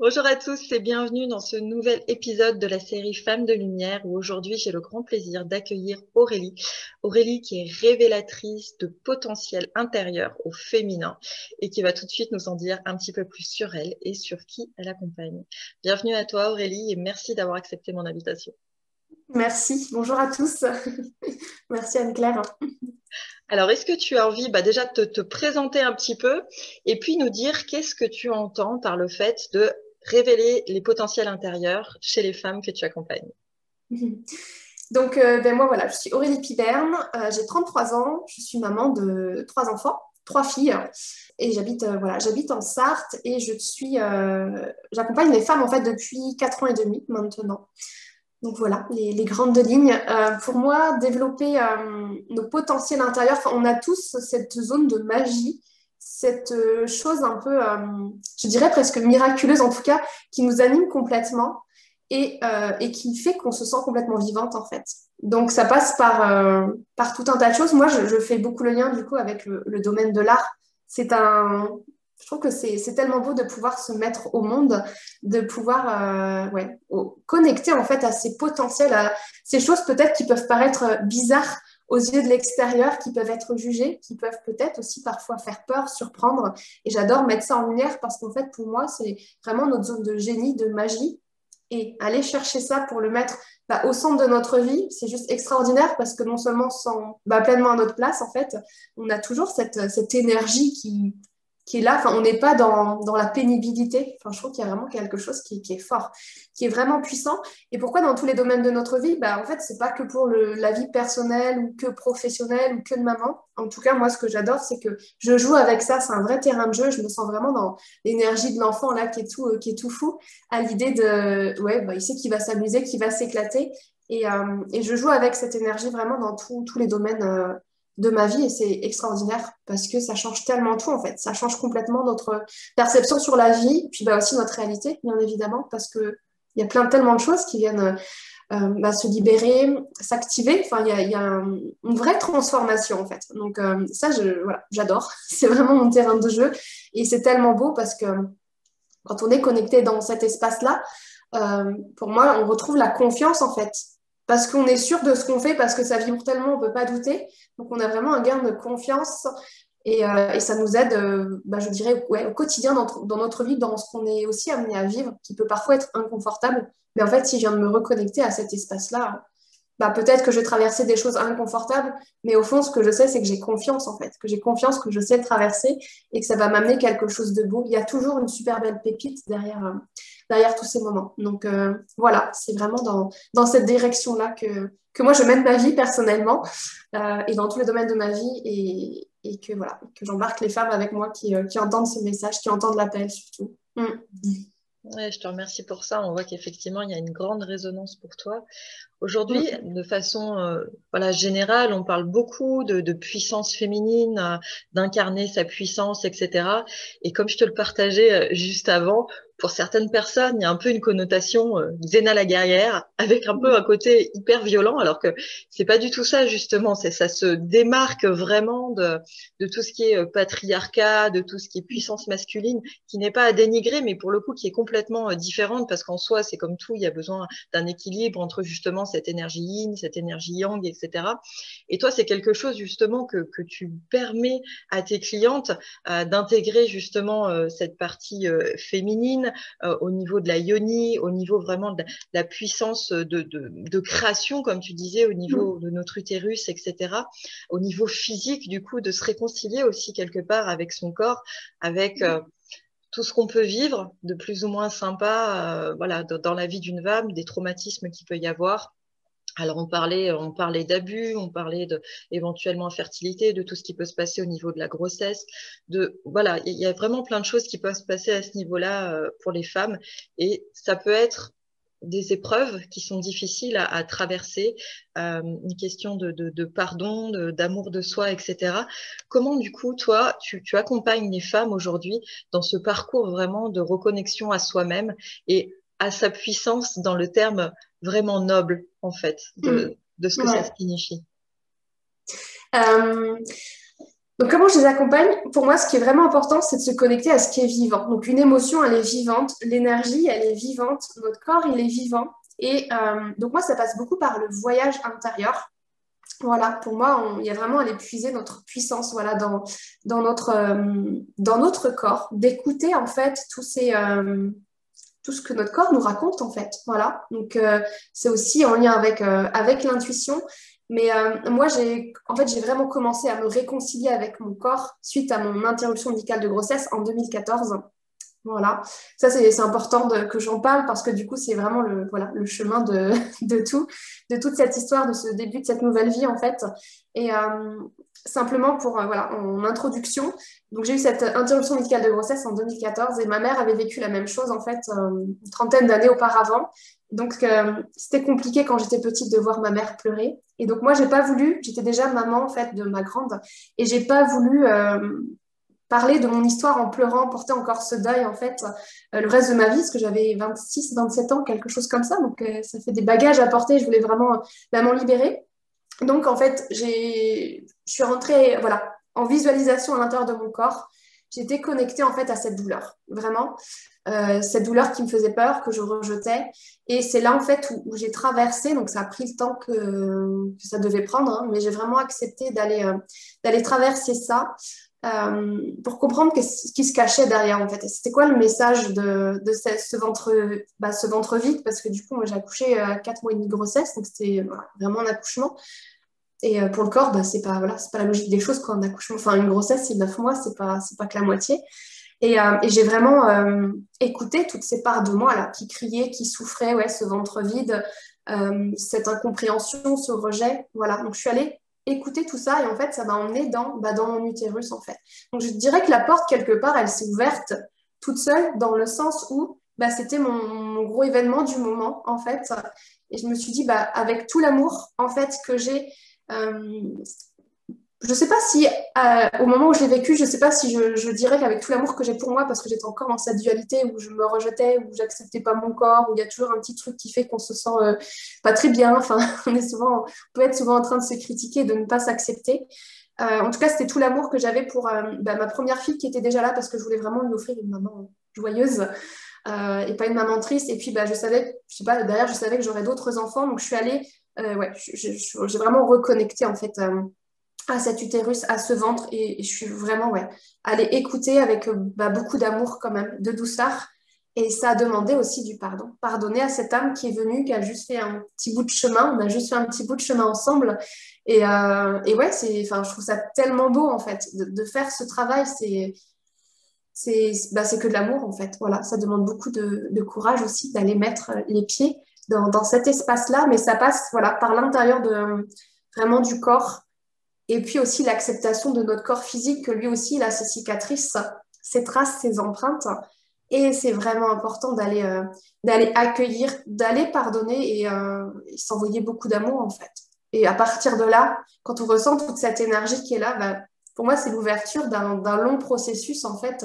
Bonjour à tous et bienvenue dans ce nouvel épisode de la série Femmes de Lumière où aujourd'hui j'ai le grand plaisir d'accueillir Aurélie. Aurélie qui est révélatrice de potentiel intérieur au féminin et qui va tout de suite nous en dire un petit peu plus sur elle et sur qui elle accompagne. Bienvenue à toi Aurélie et merci d'avoir accepté mon invitation. Merci, bonjour à tous. Merci Anne-Claire. Alors est-ce que tu as envie déjà de te présenter un petit peu et puis nous dire qu'est-ce que tu entends par le fait de révéler les potentiels intérieurs chez les femmes que tu accompagnes? Donc, moi, voilà, je suis Aurélie Piberne, j'ai 33 ans, je suis maman de trois enfants, trois filles, et j'habite en Sarthe et j'accompagne les femmes en fait depuis 4 ans et demi maintenant. Donc voilà, les grandes lignes. Pour moi, développer nos potentiels intérieurs, enfin, on a tous cette zone de magie, cette chose un peu, je dirais presque miraculeuse en tout cas, qui nous anime complètement et qui fait qu'on se sent complètement vivante en fait. Donc ça passe par tout un tas de choses. Moi, je fais beaucoup le lien du coup avec le domaine de l'art. C'est un, je trouve que c'est tellement beau de pouvoir se mettre au monde, de pouvoir connecter en fait à ces potentiels, à ces choses peut-être qui peuvent paraître bizarres aux yeux de l'extérieur, qui peuvent être jugées, qui peuvent peut-être aussi parfois faire peur, surprendre. Et j'adore mettre ça en lumière parce qu'en fait, pour moi, c'est vraiment notre zone de génie, de magie. Et aller chercher ça pour le mettre au centre de notre vie, c'est juste extraordinaire parce que non seulement on se sent pleinement à notre place, en fait, on a toujours cette énergie qui est là. Enfin, on n'est pas dans la pénibilité. Enfin, je trouve qu'il y a vraiment quelque chose qui est fort, qui est vraiment puissant. Et pourquoi dans tous les domaines de notre vie? En fait, c'est pas que pour la vie personnelle ou que professionnelle ou que de maman. En tout cas, moi, ce que j'adore, c'est que je joue avec ça. C'est un vrai terrain de jeu. Je me sens vraiment dans l'énergie de l'enfant là qui est tout fou à l'idée de, il sait qu'il va s'amuser, qu'il va s'éclater. Et je joue avec cette énergie vraiment dans tous les domaines de ma vie et c'est extraordinaire parce que ça change tellement tout en fait. Ça change complètement notre perception sur la vie, puis aussi notre réalité, bien évidemment, parce que il y a tellement de choses qui viennent se libérer, s'activer. Enfin, il y a une vraie transformation en fait. Donc ça, voilà, j'adore. C'est vraiment mon terrain de jeu et c'est tellement beau parce que quand on est connecté dans cet espace-là, pour moi, on retrouve la confiance en fait. Parce qu'on est sûr de ce qu'on fait, parce que ça vibre tellement, on ne peut pas douter. Donc, on a vraiment un gain de confiance et ça nous aide, je dirais, au quotidien dans notre vie, dans ce qu'on est aussi amené à vivre, qui peut parfois être inconfortable. Mais en fait, si je viens de me reconnecter à cet espace-là, peut-être que je vais traverser des choses inconfortables, mais au fond, ce que je sais, c'est que j'ai confiance, en fait, que j'ai confiance que je sais le traverser et que ça va m'amener quelque chose de beau. Il y a toujours une super belle pépite derrière tous ces moments. Donc, voilà, c'est vraiment dans cette direction-là que moi, je mène ma vie personnellement et dans tous les domaines de ma vie et que, voilà, que j'embarque les femmes avec moi qui entendent ce message, qui entendent l'appel surtout. Mm. Ouais, je te remercie pour ça. On voit qu'effectivement, il y a une grande résonance pour toi. Aujourd'hui, Mm. de façon générale, on parle beaucoup de puissance féminine, d'incarner sa puissance, etc. Et comme je te le partageais juste avant, pour certaines personnes, il y a un peu une connotation Xéna la guerrière, avec un peu un côté hyper violent, alors que c'est pas du tout ça justement. Ça se démarque vraiment de tout ce qui est patriarcat, de tout ce qui est puissance masculine, qui n'est pas à dénigrer, mais pour le coup qui est complètement différente, parce qu'en soi, c'est comme tout, il y a besoin d'un équilibre entre justement cette énergie yin, cette énergie yang, etc. Et toi, c'est quelque chose justement que tu permets à tes clientes d'intégrer justement cette partie féminine au niveau de la yoni, au niveau vraiment de la puissance de création, comme tu disais, au Mm. niveau de notre utérus, etc. Au niveau physique, du coup, de se réconcilier aussi quelque part avec son corps, avec tout ce qu'on peut vivre de plus ou moins sympa dans la vie d'une femme, des traumatismes qu'il peut y avoir. Alors on parlait d'abus, on parlait de éventuellement infertilité, de tout ce qui peut se passer au niveau de la grossesse, il y a vraiment plein de choses qui peuvent se passer à ce niveau-là pour les femmes et ça peut être des épreuves qui sont difficiles à traverser, une question de pardon, d'amour de soi, etc. Comment du coup toi tu accompagnes les femmes aujourd'hui dans ce parcours vraiment de reconnexion à soi-même et à sa puissance dans le terme vraiment noble, en fait, Mm. de ce que ça Ouais. signifie. Euh, Donc, comment je les accompagne? Pour moi, ce qui est vraiment important, c'est de se connecter à ce qui est vivant. Donc, une émotion, elle est vivante. L'énergie, elle est vivante. Notre corps, il est vivant. Et donc, moi, ça passe beaucoup par le voyage intérieur. Voilà, pour moi, il y a vraiment à aller puiser notre puissance voilà, dans notre corps, d'écouter en fait tout ce que notre corps nous raconte en fait. Voilà, donc c'est aussi en lien avec l'intuition. Mais moi, j'ai vraiment commencé à me réconcilier avec mon corps suite à mon interruption médicale de grossesse en 2014. Voilà, ça c'est important que j'en parle parce que du coup c'est vraiment le chemin de tout, de toute cette histoire, de ce début de cette nouvelle vie en fait. Et simplement pour, voilà, en introduction, donc j'ai eu cette interruption médicale de grossesse en 2014 et ma mère avait vécu la même chose en fait une trentaine d'années auparavant. Donc c'était compliqué quand j'étais petite de voir ma mère pleurer. Et donc moi j'ai pas voulu, j'étais déjà maman en fait de ma grande et j'ai pas voulu parler de mon histoire en pleurant, porter encore ce deuil, en fait, le reste de ma vie, parce que j'avais 26, 27 ans, quelque chose comme ça. Donc, ça fait des bagages à porter. Je voulais vraiment m'en libérer. Donc, en fait, je suis rentrée, voilà, en visualisation à l'intérieur de mon corps. J'étais connectée, en fait, à cette douleur, vraiment. Cette douleur qui me faisait peur, que je rejetais. Et c'est là, en fait, où j'ai traversé. Donc, ça a pris le temps que ça devait prendre. Hein, mais j'ai vraiment accepté d'aller traverser ça pour comprendre ce qui se cachait derrière en fait. Et c'était quoi le message de ce ventre vide parce que du coup moi j'ai accouché à 4 mois et demi de grossesse donc c'était voilà, vraiment un accouchement et pour le corps c'est pas la logique des choses quand un accouchement enfin une grossesse c'est 9 mois c'est pas que la moitié et j'ai vraiment écouté toutes ces parts de moi là qui criaient qui souffraient ouais ce ventre vide cette incompréhension ce rejet voilà donc je suis allée écouter tout ça et en fait ça m'a emmenée dans mon utérus en fait donc je dirais que la porte quelque part elle s'est ouverte toute seule dans le sens où c'était mon gros événement du moment en fait et je me suis dit avec tout l'amour en fait que j'ai euh, je sais pas si, au moment où je l'ai vécu, je sais pas si je dirais qu'avec tout l'amour que j'ai pour moi, parce que j'étais encore dans cette dualité où je me rejetais, où j'acceptais pas mon corps, où il y a toujours un petit truc qui fait qu'on se sent pas très bien. Enfin, on peut être souvent en train de se critiquer, de ne pas s'accepter. En tout cas, c'était tout l'amour que j'avais pour ma première fille qui était déjà là parce que je voulais vraiment lui offrir une maman joyeuse et pas une maman triste. Et puis, je savais, je sais pas, derrière, je savais que j'aurais d'autres enfants, donc je suis allée, ouais, j'ai vraiment reconnecté en fait. À cet utérus, à ce ventre. Et je suis vraiment ouais, allée écouter avec beaucoup d'amour quand même, de douceur. Et ça a demandé aussi du pardon. Pardonner à cette âme qui est venue, qui a juste fait un petit bout de chemin. On a juste fait un petit bout de chemin ensemble. Et ouais, je trouve ça tellement beau en fait. De faire ce travail, c'est que de l'amour en fait. Voilà, ça demande beaucoup de courage aussi d'aller mettre les pieds dans cet espace-là. Mais ça passe voilà, par l'intérieur vraiment du corps et puis aussi l'acceptation de notre corps physique, que lui aussi, il a ses cicatrices, ses traces, ses empreintes. Et c'est vraiment important d'aller accueillir, d'aller pardonner et s'envoyer beaucoup d'amour, en fait. Et à partir de là, quand on ressent toute cette énergie qui est là, pour moi, c'est l'ouverture d'un long processus, en fait,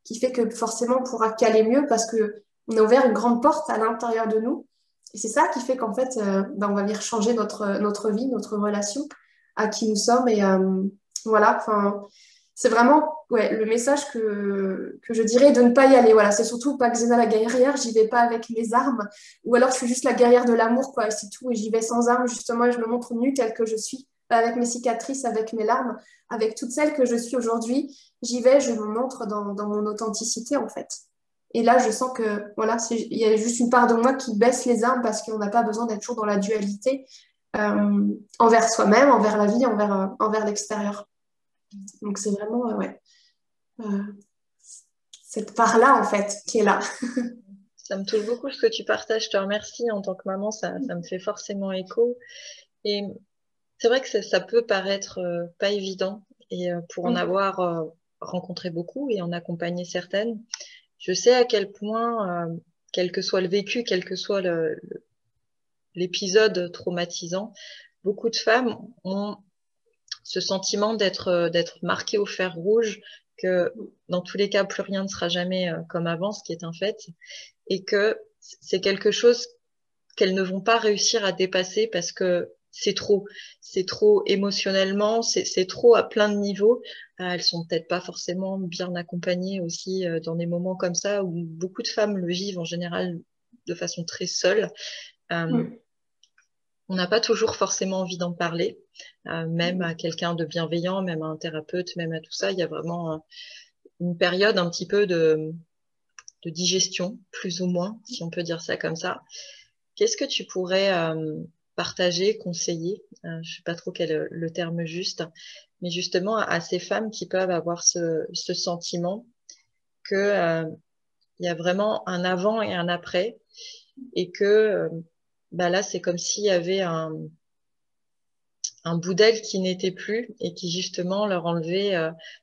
qui fait que forcément, on pourra caler mieux parce qu'on a ouvert une grande porte à l'intérieur de nous. Et c'est ça qui fait qu'en fait, on va venir changer notre vie, notre relation à qui nous sommes. Et voilà, enfin, c'est vraiment ouais, le message que je dirais de ne pas y aller. Voilà, c'est surtout pas Xena la guerrière, j'y vais pas avec mes armes, ou alors je suis juste la guerrière de l'amour, quoi, et c'est tout, et j'y vais sans armes, justement, et je me montre nue telle que je suis, avec mes cicatrices, avec mes larmes, avec toutes celles que je suis aujourd'hui. J'y vais, je me montre dans mon authenticité, en fait. Et là, je sens que voilà, il y a juste une part de moi qui baisse les armes parce qu'on n'a pas besoin d'être toujours dans la dualité envers soi-même, envers la vie, envers l'extérieur. Donc c'est vraiment ouais, euh, cette part-là en fait qui est là. Ça me touche beaucoup ce que tu partages. Je te remercie. En tant que maman, ça me fait forcément écho. Et c'est vrai que ça peut paraître pas évident. Et pour en avoir rencontré beaucoup et en accompagné certaines, je sais à quel point, quel que soit le vécu, quel que soit l'épisode traumatisant, beaucoup de femmes ont ce sentiment d'être marquées au fer rouge, que dans tous les cas, plus rien ne sera jamais comme avant, ce qui est un fait, et que c'est quelque chose qu'elles ne vont pas réussir à dépasser parce que c'est trop émotionnellement, c'est trop à plein de niveaux elles sont peut-être pas forcément bien accompagnées aussi dans des moments comme ça où beaucoup de femmes le vivent en général de façon très seule. Mm. On n'a pas toujours forcément envie d'en parler, même à quelqu'un de bienveillant, même à un thérapeute, même à tout ça. Il y a vraiment une période un petit peu de digestion, plus ou moins, si on peut dire ça comme ça. Qu'est-ce que tu pourrais partager, conseiller, je ne sais pas trop quel est le terme juste, mais justement à ces femmes qui peuvent avoir ce sentiment que il y a vraiment un avant et un après, et que bah là c'est comme s'il y avait un bout d'elle qui n'était plus et qui justement leur enlevait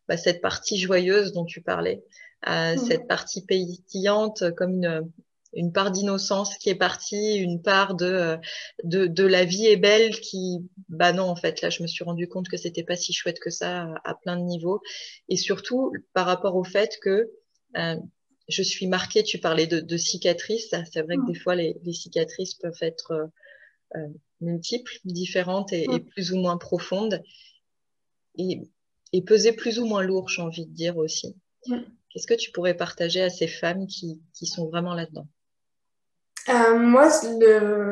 bah, cette partie joyeuse dont tu parlais, cette Mm. partie pétillante comme une part d'innocence qui est partie, une part de la vie est belle qui, bah non, en fait, là, je me suis rendu compte que c'était pas si chouette que ça à plein de niveaux. Et surtout, par rapport au fait que euh, je suis marquée, tu parlais de cicatrices, c'est vrai que des Mm. fois, les cicatrices peuvent être euh, multiples, différentes et Mm. plus ou moins profondes et, et peser plus ou moins lourd, j'ai envie de dire aussi. Mm. Qu'est-ce que tu pourrais partager à ces femmes qui sont vraiment là-dedans? Moi,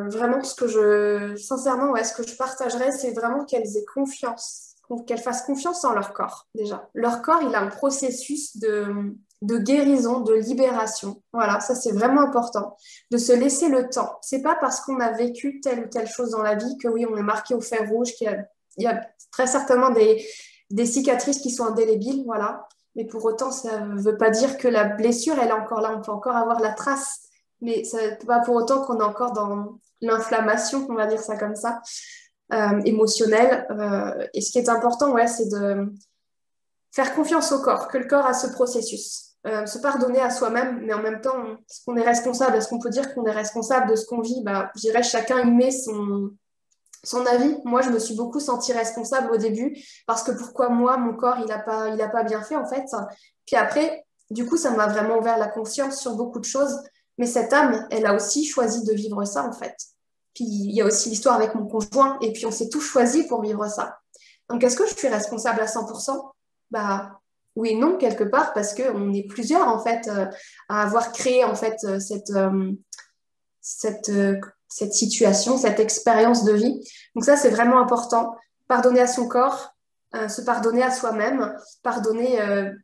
vraiment, sincèrement, ouais, ce que je partagerais, c'est vraiment qu'elles aient confiance, qu'elles fassent confiance en leur corps, déjà. Leur corps, il a un processus de guérison, de libération. Voilà, ça, c'est vraiment important. De se laisser le temps. C'est pas parce qu'on a vécu telle ou telle chose dans la vie que oui, on est marqué au fer rouge, il y a très certainement des cicatrices qui sont indélébiles, voilà. Mais pour autant, ça ne veut pas dire que la blessure, elle est encore là. On peut encore avoir la trace, mais ça n'est pas pour autant qu'on est encore dans l'inflammation, on va dire ça comme ça, émotionnelle. Et ce qui est important, ouais, c'est de faire confiance au corps, que le corps a ce processus. Se pardonner à soi-même, mais en même temps, est-ce qu'on est responsable? Est-ce qu'on peut dire qu'on est responsable de ce qu'on vit? Bah, je dirais chacun y met son avis. Moi, je me suis beaucoup sentie responsable au début parce que pourquoi moi, mon corps, il a pas bien fait en fait. Puis après, du coup, ça m'a vraiment ouvert la conscience sur beaucoup de choses. Mais cette âme, elle a aussi choisi de vivre ça en fait. Puis il y a aussi l'histoire avec mon conjoint et puis on s'est tous choisis pour vivre ça. Donc est-ce que je suis responsable à 100%? Bah oui et non quelque part parce qu'on est plusieurs en fait à avoir créé en fait cette, cette situation, cette expérience de vie. Donc ça, c'est vraiment important. Pardonner à son corps, se pardonner à soi-même, pardonner,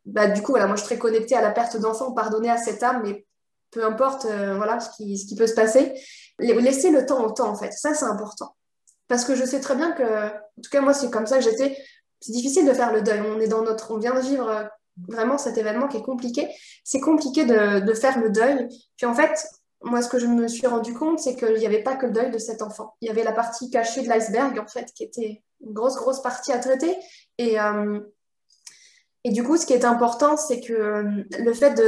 bah, du coup, voilà, moi je suis très connectée à la perte d'enfant, pardonner à cette âme, mais peu importe voilà, ce qui peut se passer. Laisser le temps au temps, en fait. Ça, c'est important. Parce que je sais très bien que, en tout cas, moi, c'est comme ça que j'étais. C'est difficile de faire le deuil. On vient de vivre vraiment cet événement qui est compliqué. C'est compliqué de faire le deuil. Puis en fait, moi, ce que je me suis rendu compte, c'est qu'il n'y avait pas que le deuil de cet enfant. Il y avait la partie cachée de l'iceberg, en fait, qui était une grosse, grosse partie à traiter. Et, euh, et du coup, ce qui est important, c'est que le fait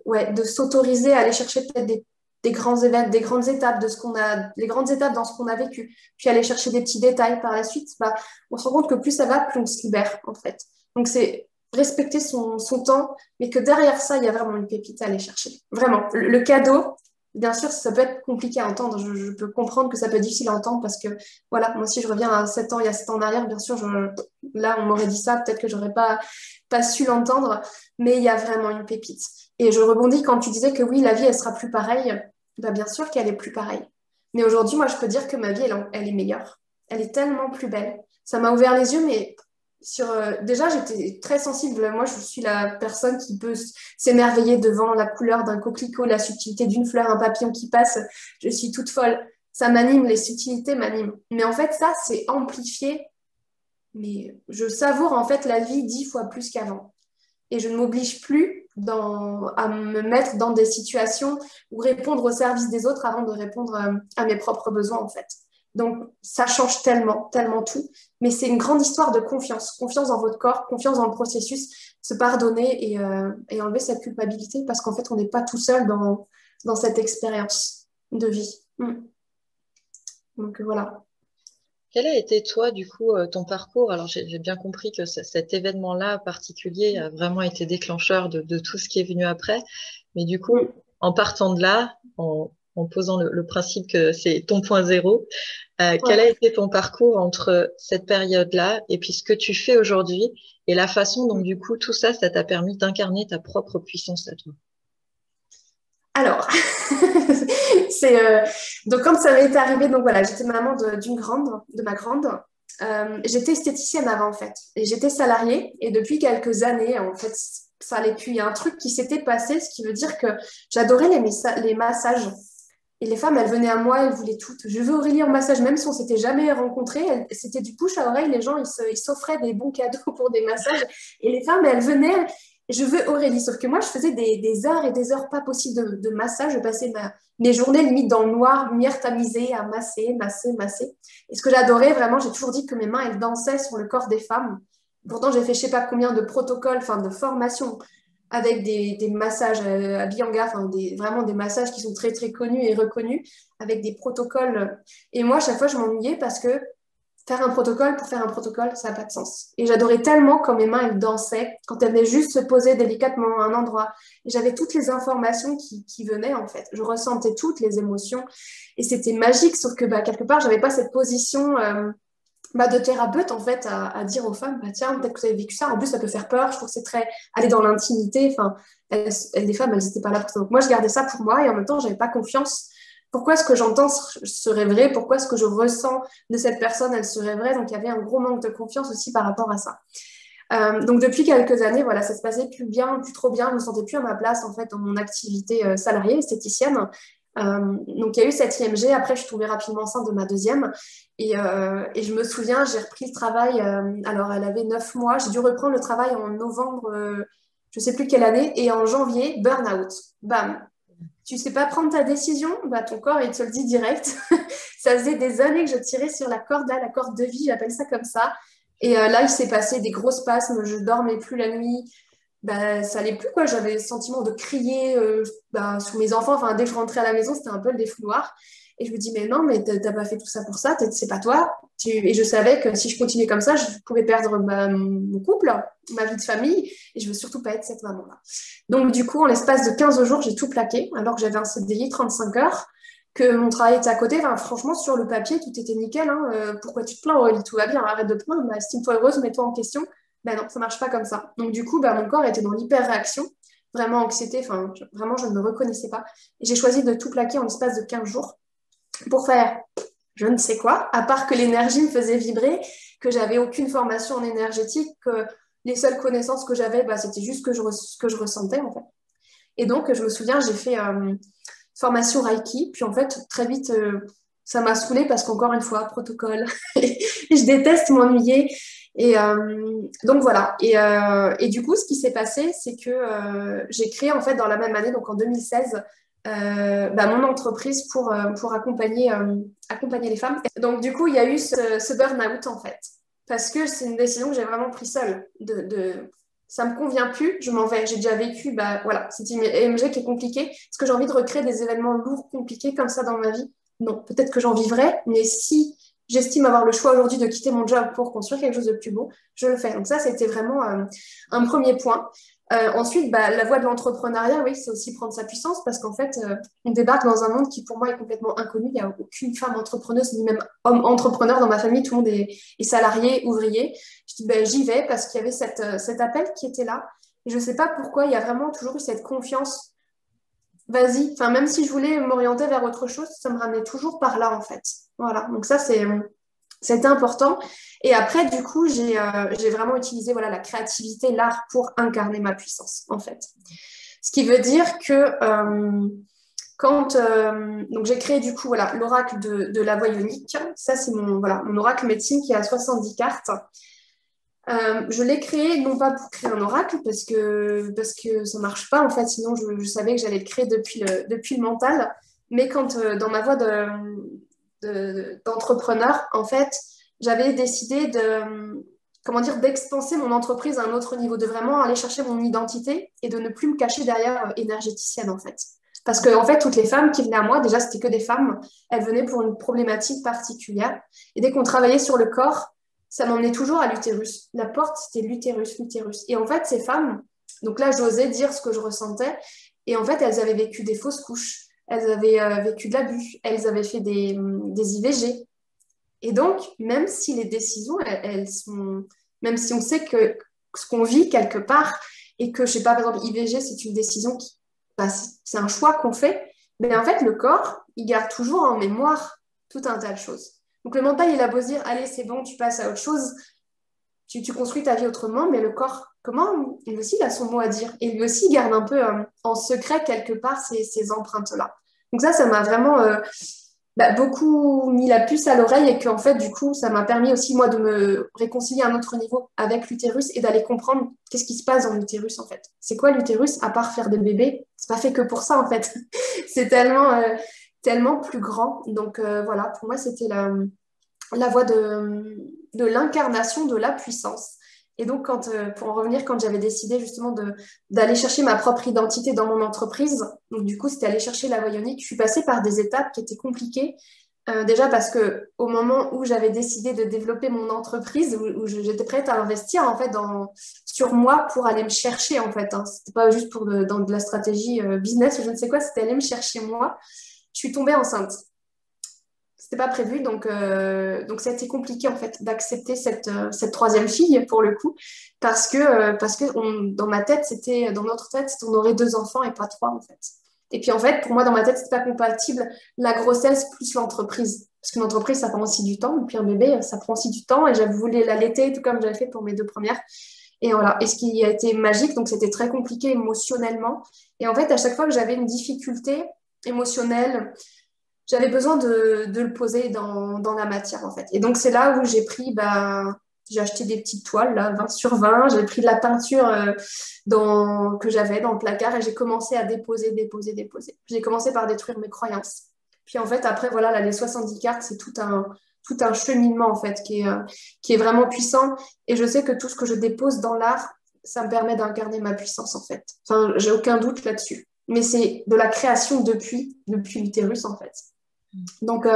ouais, de s'autoriser à aller chercher peut-être des grands événements, des grandes étapes de ce qu'on a, les grandes étapes dans ce qu'on a vécu, puis aller chercher des petits détails par la suite, bah, on se rend compte que plus ça va, plus on se libère, en fait. Donc, c'est respecter son temps, mais que derrière ça, il y a vraiment une pépite à aller chercher. Vraiment. Le cadeau, bien sûr, ça peut être compliqué à entendre. Je peux comprendre que ça peut être difficile à entendre parce que, voilà, moi, si je reviens à 7 ans, il y a 7 ans en arrière, bien sûr, là, on m'aurait dit ça, peut-être que j'aurais pas su l'entendre, mais il y a vraiment une pépite. Et je rebondis quand tu disais que oui, la vie, elle sera plus pareille. Bah, bien sûr qu'elle est plus pareille. Mais aujourd'hui, moi, je peux dire que ma vie, elle est meilleure. Elle est tellement plus belle. Ça m'a ouvert les yeux, mais déjà, j'étais très sensible. Moi, je suis la personne qui peut s'émerveiller devant la couleur d'un coquelicot, la subtilité d'une fleur, un papillon qui passe. Je suis toute folle. Ça m'anime, les subtilités m'animent. Mais en fait, ça, c'est amplifié, mais je savoure en fait la vie 10 fois plus qu'avant. Et je ne m'oblige plus à me mettre dans des situations où répondre au service des autres avant de répondre à mes propres besoins en fait. Donc ça change tellement, tellement tout. Mais c'est une grande histoire de confiance. Confiance dans votre corps, confiance dans le processus, se pardonner et enlever cette culpabilité parce qu'en fait, on n'est pas tout seul dans cette expérience de vie. Donc voilà. Quel a été toi, du coup, ton parcours? Alors, j'ai bien compris que cet événement-là particulier a vraiment été déclencheur de tout ce qui est venu après. Mais du coup, en partant de là, en posant le principe que c'est ton point zéro, Quel Ouais. a été ton parcours entre cette période-là et puis ce que tu fais aujourd'hui et la façon dont du coup tout ça, ça t'a permis d'incarner ta propre puissance à toi? Alors, c'est donc quand ça m'est arrivé, donc voilà, j'étais maman d'une grande, de ma grande. J'étais esthéticienne avant en fait, et j'étais salariée. Et depuis quelques années, en fait, ça allait plus. Il y a un truc qui s'était passé, ce qui veut dire que j'adorais les massages. Et les femmes, elles venaient à moi, elles voulaient toutes. Je veux Aurélie en massage, même si on s'était jamais rencontrés. C'était du bouche à oreille. Les gens, ils s'offraient des bons cadeaux pour des massages. Et les femmes, elles venaient. Je veux Aurélie. Sauf que moi, je faisais des heures et des heures pas possibles de massage. Je passais mes journées limite dans le noir, lumière tamisée, à masser, masser, masser. Et ce que j'adorais vraiment, j'ai toujours dit que mes mains, elles dansaient sur le corps des femmes. Pourtant, j'ai fait je sais pas combien de protocoles, enfin de formations avec des massages à Bianga, enfin vraiment des massages qui sont très très connus et reconnus, avec des protocoles. Et moi, à chaque fois, je m'ennuyais parce que faire un protocole pour faire un protocole, ça n'a pas de sens. Et j'adorais tellement quand mes mains, elles dansaient, quand elles venaient juste se poser délicatement à un endroit. Et j'avais toutes les informations qui venaient, en fait. Je ressentais toutes les émotions. Et c'était magique, sauf que quelque part, j'avais pas cette position de thérapeute, en fait, à dire aux femmes, tiens, peut-être que vous avez vécu ça. En plus, ça peut faire peur. Je trouve que c'est très aller dans l'intimité. Enfin, les femmes, elles n'étaient pas là pour ça. Donc, moi, je gardais ça pour moi et en même temps, j'avais pas confiance. Pourquoi est-ce que j'entends serait vrai? Pourquoi est-ce que je ressens de cette personne, elle serait vraie? Donc, il y avait un gros manque de confiance aussi par rapport à ça. Donc, depuis quelques années, voilà, ça se passait plus bien, plus trop bien. Je me sentais plus à ma place, en fait, dans mon activité salariée, esthéticienne. Donc, il y a eu cette IMG. Après, je suis tombée rapidement enceinte de ma deuxième. Et je me souviens, j'ai repris le travail. Alors, elle avait 9 mois. J'ai dû reprendre le travail en novembre, je ne sais plus quelle année. Et en janvier, burn-out. Bam. Tu sais pas prendre ta décision, ton corps, il te le dit direct. Ça faisait des années que je tirais sur la corde, là, la corde de vie, j'appelle ça comme ça. Et là, il s'est passé des gros spasmes. Je dormais plus la nuit. Ça allait plus, quoi. J'avais le sentiment de crier sur mes enfants. Enfin, dès que je rentrais à la maison, c'était un peu le défouloir. Et je me dis, mais non, mais t'as pas fait tout ça pour ça, c'est pas toi. Et je savais que si je continuais comme ça, je pouvais perdre mon couple, ma vie de famille, et je veux surtout pas être cette maman-là. Donc, du coup, en l'espace de 15 jours, j'ai tout plaqué, alors que j'avais un CDI 35 heures, que mon travail était à côté. Enfin, franchement, sur le papier, tout était nickel. Hein. Pourquoi tu te plains, Aurélie? Tout va bien, arrête de te plaindre, estime-toi heureuse, mets-toi en question. Ben non, ça marche pas comme ça. Donc, du coup, mon corps était dans l'hyper-réaction, vraiment anxiété, enfin, vraiment, je ne me reconnaissais pas. Et j'ai choisi de tout plaquer en l'espace de 15 jours pour faire je ne sais quoi, à part que l'énergie me faisait vibrer, que j'avais aucune formation en énergétique, que les seules connaissances que j'avais, c'était juste ce que je ressentais, en fait. Et donc, je me souviens, j'ai fait formation Reiki, puis en fait, très vite, ça m'a saoulée parce qu'encore une fois, protocole. Je déteste m'ennuyer. Et donc voilà. Et du coup, ce qui s'est passé, c'est que j'ai créé en fait dans la même année, donc en 2016, mon entreprise pour accompagner les femmes. Donc du coup, il y a eu ce burn-out en fait, parce que c'est une décision que j'ai vraiment prise seule. Ça me convient plus, je m'en vais. J'ai déjà vécu, voilà, cette IMG qui est compliquée. Est-ce que j'ai envie de recréer des événements lourds, compliqués comme ça dans ma vie? Non, peut-être que j'en vivrai, mais si j'estime avoir le choix aujourd'hui de quitter mon job pour construire quelque chose de plus beau, je le fais. Donc ça, c'était vraiment un premier point. Ensuite, la voie de l'entrepreneuriat, oui, c'est aussi prendre sa puissance parce qu'en fait, on débarque dans un monde qui pour moi est complètement inconnu. Il n'y a aucune femme entrepreneuse ni même homme entrepreneur dans ma famille. Tout le monde est salarié, ouvrier. Je dis, j'y vais parce qu'il y avait cet appel qui était là. Et je ne sais pas pourquoi, il y a vraiment toujours eu cette confiance. Vas-y, enfin, même si je voulais m'orienter vers autre chose, ça me ramenait toujours par là, en fait. Voilà, donc ça, c'était important. Et après, du coup, j'ai vraiment utilisé voilà, la créativité, l'art pour incarner ma puissance, en fait. Ce qui veut dire que donc j'ai créé du coup voilà, l'oracle de la voix ionique. Ça, c'est mon oracle médecine qui a 70 cartes. Je l'ai créé non pas pour créer un oracle parce que ça ne marche pas en fait, sinon je savais que j'allais le créer depuis le mental. Mais quand dans ma voie d'entrepreneur, en fait, j'avais décidé d'expanser mon entreprise à un autre niveau, de vraiment aller chercher mon identité et de ne plus me cacher derrière énergéticienne en fait. Parce que en fait, toutes les femmes qui venaient à moi, déjà, c'était que des femmes, elles venaient pour une problématique particulière. Et dès qu'on travaillait sur le corps, ça m'emmenait toujours à l'utérus. La porte, c'était l'utérus, l'utérus. Et en fait, ces femmes, donc là, j'osais dire ce que je ressentais. Et en fait, elles avaient vécu des fausses couches. Elles avaient vécu de l'abus. Elles avaient fait des IVG. Et donc, même si les décisions, elles sont, même si on sait que ce qu'on vit quelque part et que, je sais pas, par exemple, IVG, c'est une décision qui, bah, c'est un choix qu'on fait, mais en fait, le corps, il garde toujours en mémoire tout un tas de choses. Donc, le mental, il a beau se dire, allez, c'est bon, tu passes à autre chose, tu construis ta vie autrement, mais le corps, comment, lui aussi, il a son mot à dire. Et lui aussi, il garde un peu en secret quelque part ces empreintes-là. Donc ça m'a vraiment beaucoup mis la puce à l'oreille et qu'en fait, du coup, ça m'a permis aussi, moi, de me réconcilier à un autre niveau avec l'utérus et d'aller comprendre qu'est-ce qui se passe dans l'utérus, en fait. C'est quoi l'utérus, à part faire des bébés? C'est pas fait que pour ça, en fait. C'est tellement plus grand. Donc voilà, pour moi, c'était la voie de l'incarnation de la puissance. Et donc, pour en revenir, quand j'avais décidé justement d'aller chercher ma propre identité dans mon entreprise, donc du coup, c'était aller chercher la voyonique, je suis passée par des étapes qui étaient compliquées. Déjà parce que au moment où j'avais décidé de développer mon entreprise, où j'étais prête à investir en fait sur moi pour aller me chercher en fait. Hein. C'était pas juste dans de la stratégie business ou je ne sais quoi, c'était aller me chercher moi. Je suis tombée enceinte. C'était pas prévu, donc ça a été compliqué en fait d'accepter cette troisième fille pour le coup, parce que dans ma tête, dans notre tête, on aurait 2 enfants et pas 3 en fait. Et puis en fait, pour moi, dans ma tête, c'était pas compatible la grossesse plus l'entreprise. Parce qu'une entreprise, ça prend aussi du temps, et puis un bébé, ça prend aussi du temps, et j'avais voulu l'allaiter, tout comme j'avais fait pour mes 2 premières. Et voilà. Et ce qui a été magique, donc c'était très compliqué émotionnellement. Et en fait, à chaque fois que j'avais une difficulté émotionnelle, j'avais besoin de le poser dans la matière, en fait. Et donc, c'est là où j'ai acheté des petites toiles, là, 20 sur 20. J'ai pris de la peinture que j'avais dans le placard et j'ai commencé à déposer. J'ai commencé par détruire mes croyances. Puis, en fait, après, voilà, là, les 70 cartes, c'est tout un cheminement, en fait, qui est vraiment puissant. Et je sais que tout ce que je dépose dans l'art, ça me permet d'incarner ma puissance, en fait. Enfin, j'ai aucun doute là-dessus. Mais c'est de la création depuis l'utérus, en fait. Donc,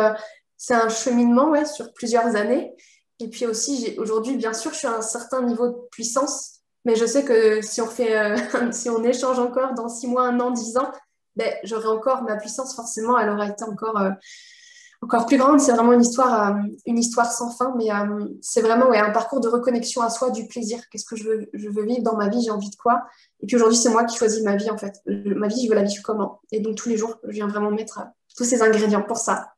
c'est un cheminement ouais, sur plusieurs années. Et puis aussi, aujourd'hui, bien sûr, je suis à un certain niveau de puissance, mais je sais que si on si on échange encore dans 6 mois, 1 an, 10 ans, ben, j'aurai encore ma puissance, forcément, elle aura été encore plus grande. C'est vraiment une histoire sans fin, mais c'est vraiment ouais, un parcours de reconnexion à soi, du plaisir. Qu'est-ce que je veux vivre dans ma vie, j'ai envie de quoi? Et puis aujourd'hui, c'est moi qui choisis ma vie, en fait. Ma vie, je veux la vivre comment? Et donc, tous les jours, je viens vraiment mettre tous ces ingrédients pour ça.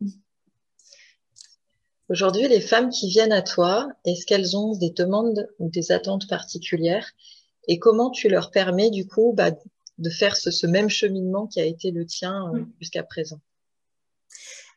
Aujourd'hui, les femmes qui viennent à toi, est-ce qu'elles ont des demandes ou des attentes particulières? Et comment tu leur permets, du coup, de faire ce même cheminement qui a été le tien jusqu'à présent?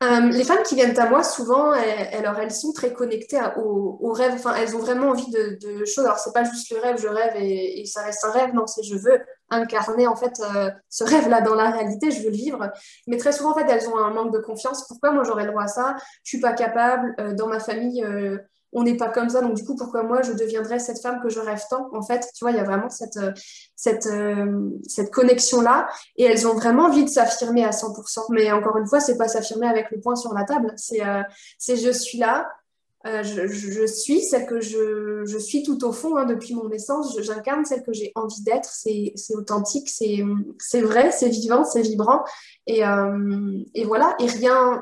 Les femmes qui viennent à moi, souvent, elles sont très connectées au rêve. Enfin, elles ont vraiment envie de choses. Alors, c'est pas juste le rêve, je rêve et ça reste un rêve. Non, c'est je veux incarner en fait ce rêve-là dans la réalité. Je veux le vivre. Mais très souvent, en fait, elles ont un manque de confiance. Pourquoi moi j'aurais le droit à ça? Je suis pas capable. Dans ma famille, on n'est pas comme ça. Donc, du coup, pourquoi moi je deviendrais cette femme que je rêve tant? En fait, tu vois, il y a vraiment cette connexion-là. Et elles ont vraiment envie de s'affirmer à 100%. Mais encore une fois, c'est pas s'affirmer avec le poing sur la table. C'est je suis là, je suis celle que je suis tout au fond hein, depuis mon naissance. J'incarne celle que j'ai envie d'être. C'est authentique, c'est vrai, c'est vivant, c'est vibrant. Et voilà.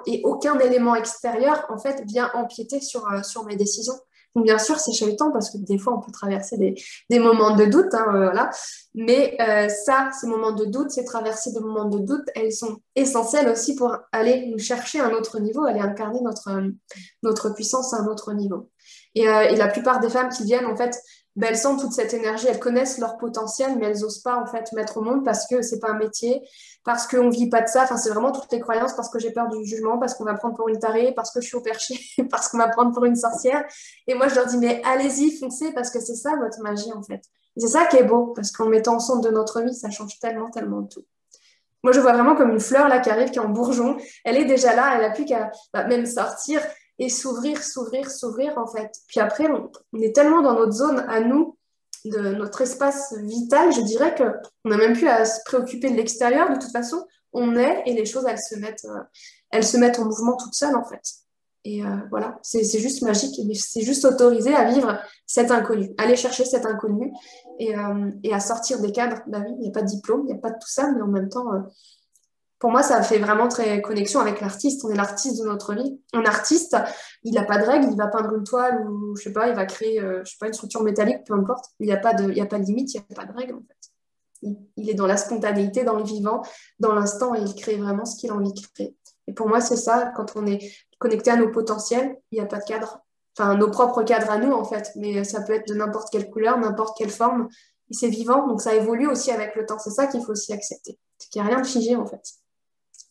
Et aucun élément extérieur, en fait, vient empiéter sur mes décisions. Donc, bien sûr, c'est chahutant parce que des fois, on peut traverser des moments de doute. Hein, voilà. Mais ces moments de doute, ces traversées de moments de doute, elles sont essentielles aussi pour aller nous chercher à un autre niveau, aller incarner notre puissance à un autre niveau. Et la plupart des femmes qui viennent, en fait, elles sentent toute cette énergie, elles connaissent leur potentiel, mais elles n'osent pas en fait mettre au monde parce que c'est pas un métier, parce qu'on ne vit pas de ça. Enfin, c'est vraiment toutes les croyances, parce que j'ai peur du jugement, parce qu'on va me prendre pour une tarée, parce que je suis au perché, parce qu'on va me prendre pour une sorcière. Et moi, je leur dis, mais allez-y, foncez, parce que c'est ça votre magie en fait. Et c'est ça qui est beau, parce qu'en mettant en centre de notre vie, ça change tellement, tellement tout. Moi, je vois vraiment comme une fleur là qui arrive, qui est en bourgeon. Elle est déjà là, elle n'a plus qu'à même sortir et s'ouvrir en fait. Puis après, on est tellement dans notre zone à nous, de notre espace vital, je dirais qu'on n'a même plus à se préoccuper de l'extérieur. De toute façon, on est et les choses, elles se mettent en mouvement toutes seules en fait. Et voilà, c'est juste magique, mais c'est juste autorisé à vivre cet inconnu, aller chercher cet inconnu et à sortir des cadres. Bah oui, il n'y a pas de diplôme, il n'y a pas de tout ça, mais en même temps, Pour moi, ça fait vraiment très connexion avec l'artiste. On est l'artiste de notre vie. Un artiste, il n'a pas de règles, il va peindre une toile ou, je sais pas, il va créer, je sais pas, une structure métallique, peu importe. Il n'y a pas de, il y a pas de limite, il n'y a pas de règles, en fait. Il est dans la spontanéité, dans le vivant, dans l'instant, et il crée vraiment ce qu'il a envie de créer. Et pour moi, c'est ça, quand on est connecté à nos potentiels, il n'y a pas de cadre. Enfin, nos propres cadres à nous, en fait, mais ça peut être de n'importe quelle couleur, n'importe quelle forme, et c'est vivant, donc ça évolue aussi avec le temps. C'est ça qu'il faut aussi accepter. C'est qu'il n'y a rien de figé, en fait.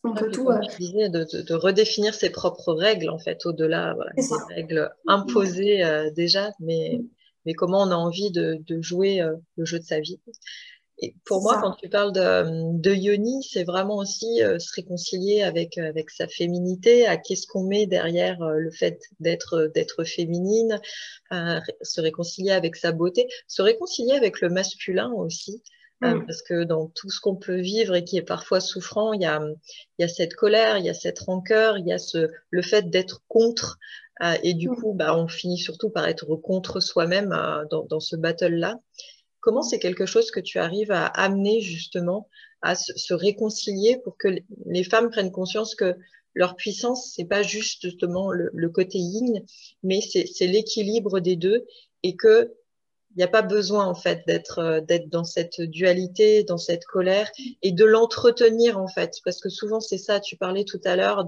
On Ouais, peut puis tout... comme tu disais, de redéfinir ses propres règles, en fait, au-delà, voilà, c'est des ça. règles imposées déjà, mais comment on a envie de jouer le jeu de sa vie. Et pour C'est moi, quand ça. tu parles de Yoni, c'est vraiment aussi se réconcilier avec sa féminité, à qu'est-ce qu'on met derrière le fait d'être féminine, se réconcilier avec sa beauté, se réconcilier avec le masculin aussi, Mm. parce que dans tout ce qu'on peut vivre et qui est parfois souffrant, il y a cette colère, il y a cette rancœur, il y a le fait d'être contre, et du Mm. coup, bah, on finit surtout par être contre soi-même dans ce battle-là. Comment c'est quelque chose que tu arrives à amener justement à se réconcilier pour que les femmes prennent conscience que leur puissance, c'est pas juste justement le côté yin, mais c'est l'équilibre des deux et que il n'y a pas besoin en fait d'être dans cette dualité, dans cette colère et de l'entretenir en fait, parce que souvent c'est ça. Tu parlais tout à l'heure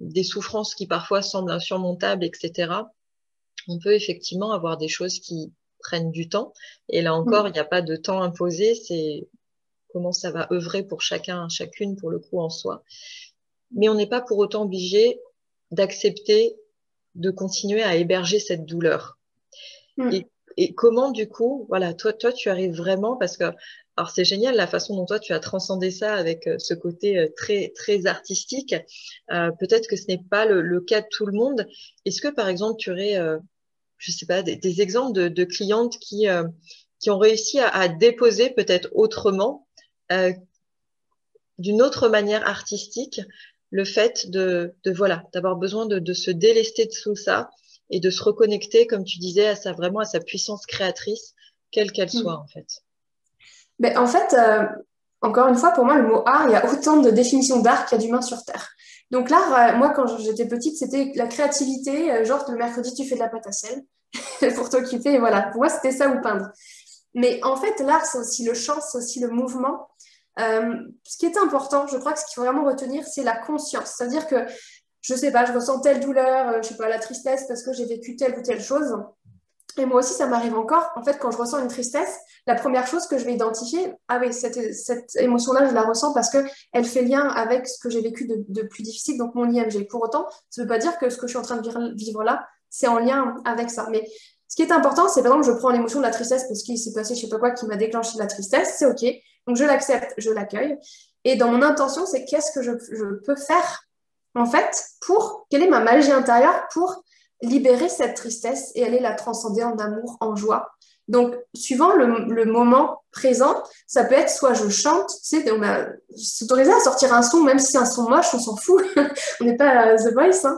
des souffrances qui parfois semblent insurmontables, etc. On peut effectivement avoir des choses qui prennent du temps. Et là encore, Mm. il n'y a pas de temps imposé, c'est comment ça va œuvrer pour chacun, chacune pour le coup en soi. Mais on n'est pas pour autant obligé d'accepter de continuer à héberger cette douleur. Mm. Et comment du coup, voilà, toi, tu arrives vraiment parce que, alors c'est génial la façon dont toi tu as transcendé ça avec ce côté très très artistique. Peut-être que ce n'est pas le cas de tout le monde. Est-ce que par exemple tu aurais je sais pas, des exemples de clientes qui ont réussi à déposer peut-être autrement, euh, d'une autre manière artistique, le fait voilà, d'avoir besoin de se délester de tout ça et de se reconnecter, comme tu disais, vraiment à sa puissance créatrice, quelle qu'elle soit, Mm. en fait. Mais en fait, encore une fois, pour moi, le mot art, il y a autant de définitions d'art qu'il y a d'humains sur Terre. Donc l'art, moi, quand j'étais petite, c'était la créativité, genre le mercredi, tu fais de la pâte à sel pour t'occuper, et voilà. Pour moi, c'était ça ou peindre. Mais en fait, l'art, c'est aussi le chant, c'est aussi le mouvement. Ce qui est important, je crois que ce qu'il faut vraiment retenir, c'est la conscience. C'est-à-dire que, je sais pas, je ressens telle douleur, je sais pas, la tristesse parce que j'ai vécu telle ou telle chose. Et moi aussi, ça m'arrive encore. En fait, quand je ressens une tristesse, la première chose que je vais identifier, ah oui, cette émotion-là, je la ressens parce qu'elle fait lien avec ce que j'ai vécu de plus difficile, donc mon IMG. Pour autant, ça ne veut pas dire que ce que je suis en train de vivre là, c'est en lien avec ça. Mais ce qui est important, c'est par exemple, je prends l'émotion de la tristesse parce qu'il s'est passé je sais pas quoi qui m'a déclenché de la tristesse, c'est OK. Donc je l'accepte, je l'accueille. Et dans mon intention, c'est qu'est-ce que je peux faire, en fait, quelle est ma magie intérieure pour libérer cette tristesse et aller la transcender en amour, en joie. Donc, suivant le moment présent, ça peut être soit je chante, tu sais, on a s'autoriser à sortir un son, même si c'est un son moche, on s'en fout. On n'est pas The Voice, hein.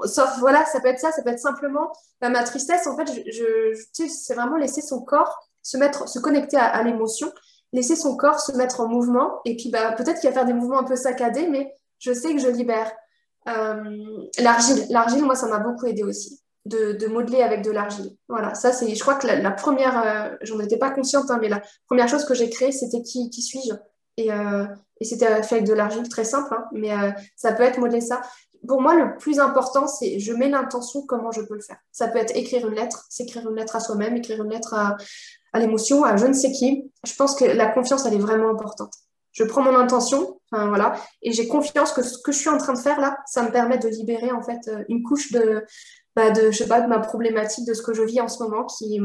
Sauf, voilà, ça peut être ça, ça peut être simplement ma tristesse. En fait, tu sais, c'est vraiment laisser son corps se connecter à l'émotion, laisser son corps se mettre en mouvement. Et puis, bah, peut-être qu'il va faire des mouvements un peu saccadés, mais je sais que je libère. L'argile, moi, ça m'a beaucoup aidé aussi, de modeler avec de l'argile. Voilà, ça, c'est, je crois que la première, j'en étais pas consciente, hein, mais la première chose que j'ai créée, c'était qui suis-je? Et c'était fait avec de l'argile, très simple, hein, mais ça peut être modeler ça. Pour moi, le plus important, c'est je mets l'intention, comment je peux le faire. Ça peut être écrire une lettre, s'écrire une lettre à soi-même, écrire une lettre à l'émotion, à je ne sais qui. Je pense que la confiance, elle est vraiment importante. Je prends mon intention, enfin, voilà, et j'ai confiance que ce que je suis en train de faire là, ça me permet de libérer en fait une couche je sais pas, de ma problématique, de ce que je vis en ce moment qui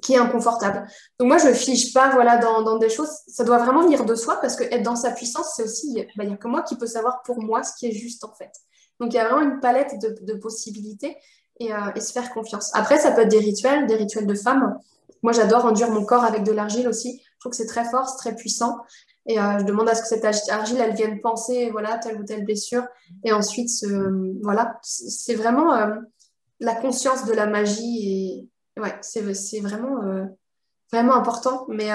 est inconfortable. Donc moi, je fige pas voilà, dans des choses, ça doit vraiment venir de soi parce que être dans sa puissance, c'est aussi, il n'y a que moi qui peux savoir pour moi ce qui est juste en fait. Donc il y a vraiment une palette de possibilités et se faire confiance. Après, ça peut être des rituels de femmes. Moi, j'adore enduire mon corps avec de l'argile aussi. Je trouve que c'est très fort, c'est très puissant. Et je demande à ce que cette argile, elle vienne penser, voilà, telle ou telle blessure. Et ensuite, voilà, c'est vraiment la conscience de la magie. Et ouais, c'est vraiment, vraiment important. Mais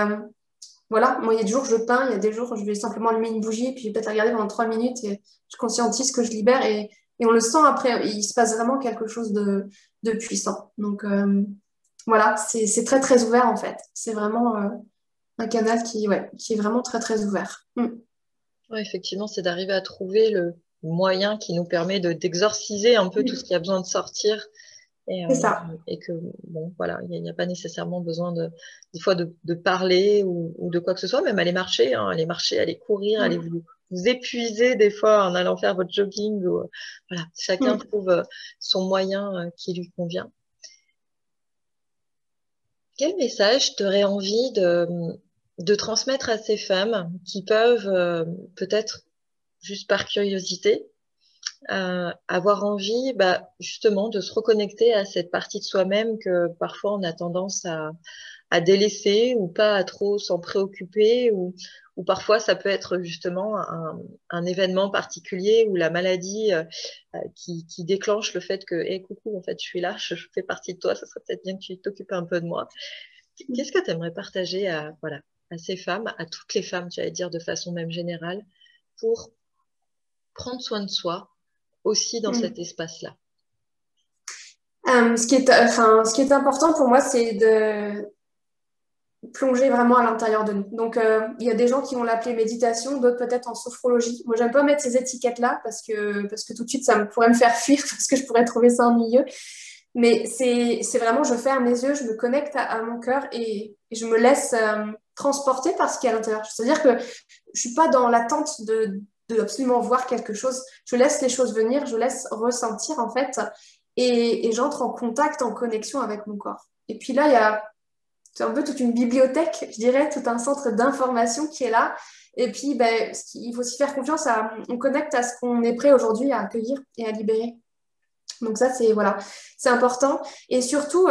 voilà, moi, il y a des jours je peins, il y a des jours je vais simplement allumer une bougie, puis je vais peut-être la regarder pendant 3 minutes et je conscientise que je libère et on le sent après, il se passe vraiment quelque chose de puissant. Donc voilà, c'est très très ouvert en fait. C'est vraiment un canal ouais, qui est vraiment très très ouvert. Mm. Ouais, effectivement, c'est d'arriver à trouver le moyen qui nous permet d'exorciser un peu tout ce Mm. qui a besoin de sortir et, C'est ça. et que, bon, voilà, il n'y a pas nécessairement besoin des fois de parler ou de quoi que ce soit, même aller marcher, hein, aller marcher, aller courir, aller Mm. vous épuiser des fois en allant faire votre jogging. Voilà, chacun Mm. trouve son moyen qui lui convient. Quel message t'aurais envie de transmettre à ces femmes qui peuvent peut-être juste par curiosité avoir envie justement de se reconnecter à cette partie de soi-même que parfois on a tendance à délaisser ou pas à trop s'en préoccuper ou parfois ça peut être justement un événement particulier ou la maladie qui déclenche le fait que hey, coucou en fait je suis là, je fais partie de toi, ça serait peut-être bien que tu t'occupes un peu de moi. Qu'est-ce que tu aimerais partager à ces femmes, à toutes les femmes, j'allais dire de façon même générale, pour prendre soin de soi aussi dans cet Mm. espace-là? Ce qui est important pour moi, c'est de plonger vraiment à l'intérieur de nous. Donc, il y a des gens qui vont l'appeler méditation, d'autres peut-être en sophrologie. Moi, j'aime pas mettre ces étiquettes-là parce que tout de suite, ça pourrait me faire fuir parce que je pourrais trouver ça ennuyeux. Mais c'est vraiment, je ferme les yeux, je me connecte à mon cœur et je me laisse transporter par ce qu'il y a à l'intérieur. C'est-à-dire que je suis pas dans l'attente de absolument voir quelque chose. Je laisse les choses venir, je laisse ressentir en fait et j'entre en contact, en connexion avec mon corps. Et puis là, il y a c'est un peu toute une bibliothèque, je dirais, tout un centre d'information qui est là. Et puis, ben, il faut aussi faire confiance on connecte à ce qu'on est prêt aujourd'hui à accueillir et à libérer. Donc ça, c'est voilà, c'est important. Et surtout,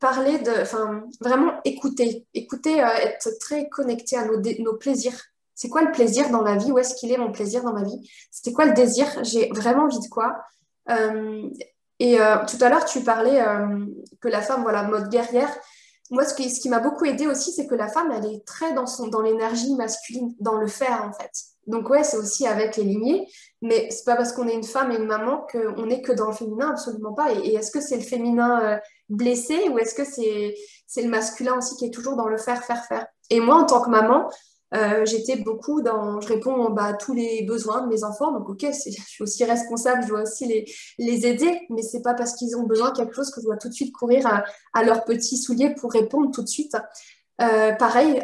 parler enfin, vraiment écouter, être très connecté à nos plaisirs. C'est quoi le plaisir dans la vie? Où est-ce qu'il est mon plaisir dans ma vie? C'est quoi le désir? J'ai vraiment envie de quoi? Euh, Tout à l'heure, tu parlais que la femme, voilà, mode guerrière. Moi, ce qui m'a beaucoup aidé aussi, c'est que la femme, elle est très dans l'énergie masculine, dans le faire, en fait. Donc, ouais, c'est aussi avec les lignées, mais c'est pas parce qu'on est une femme et une maman qu'on n'est que dans le féminin, absolument pas. Et est-ce que c'est le féminin blessé ou est-ce que c'est le masculin aussi qui est toujours dans le faire, faire, faire? Et moi, en tant que maman, j'étais beaucoup je réponds à tous les besoins de mes enfants, donc ok, je suis aussi responsable, je dois aussi les aider, mais c'est pas parce qu'ils ont besoin de quelque chose que je dois tout de suite courir à leurs petits souliers pour répondre tout de suite. Pareil,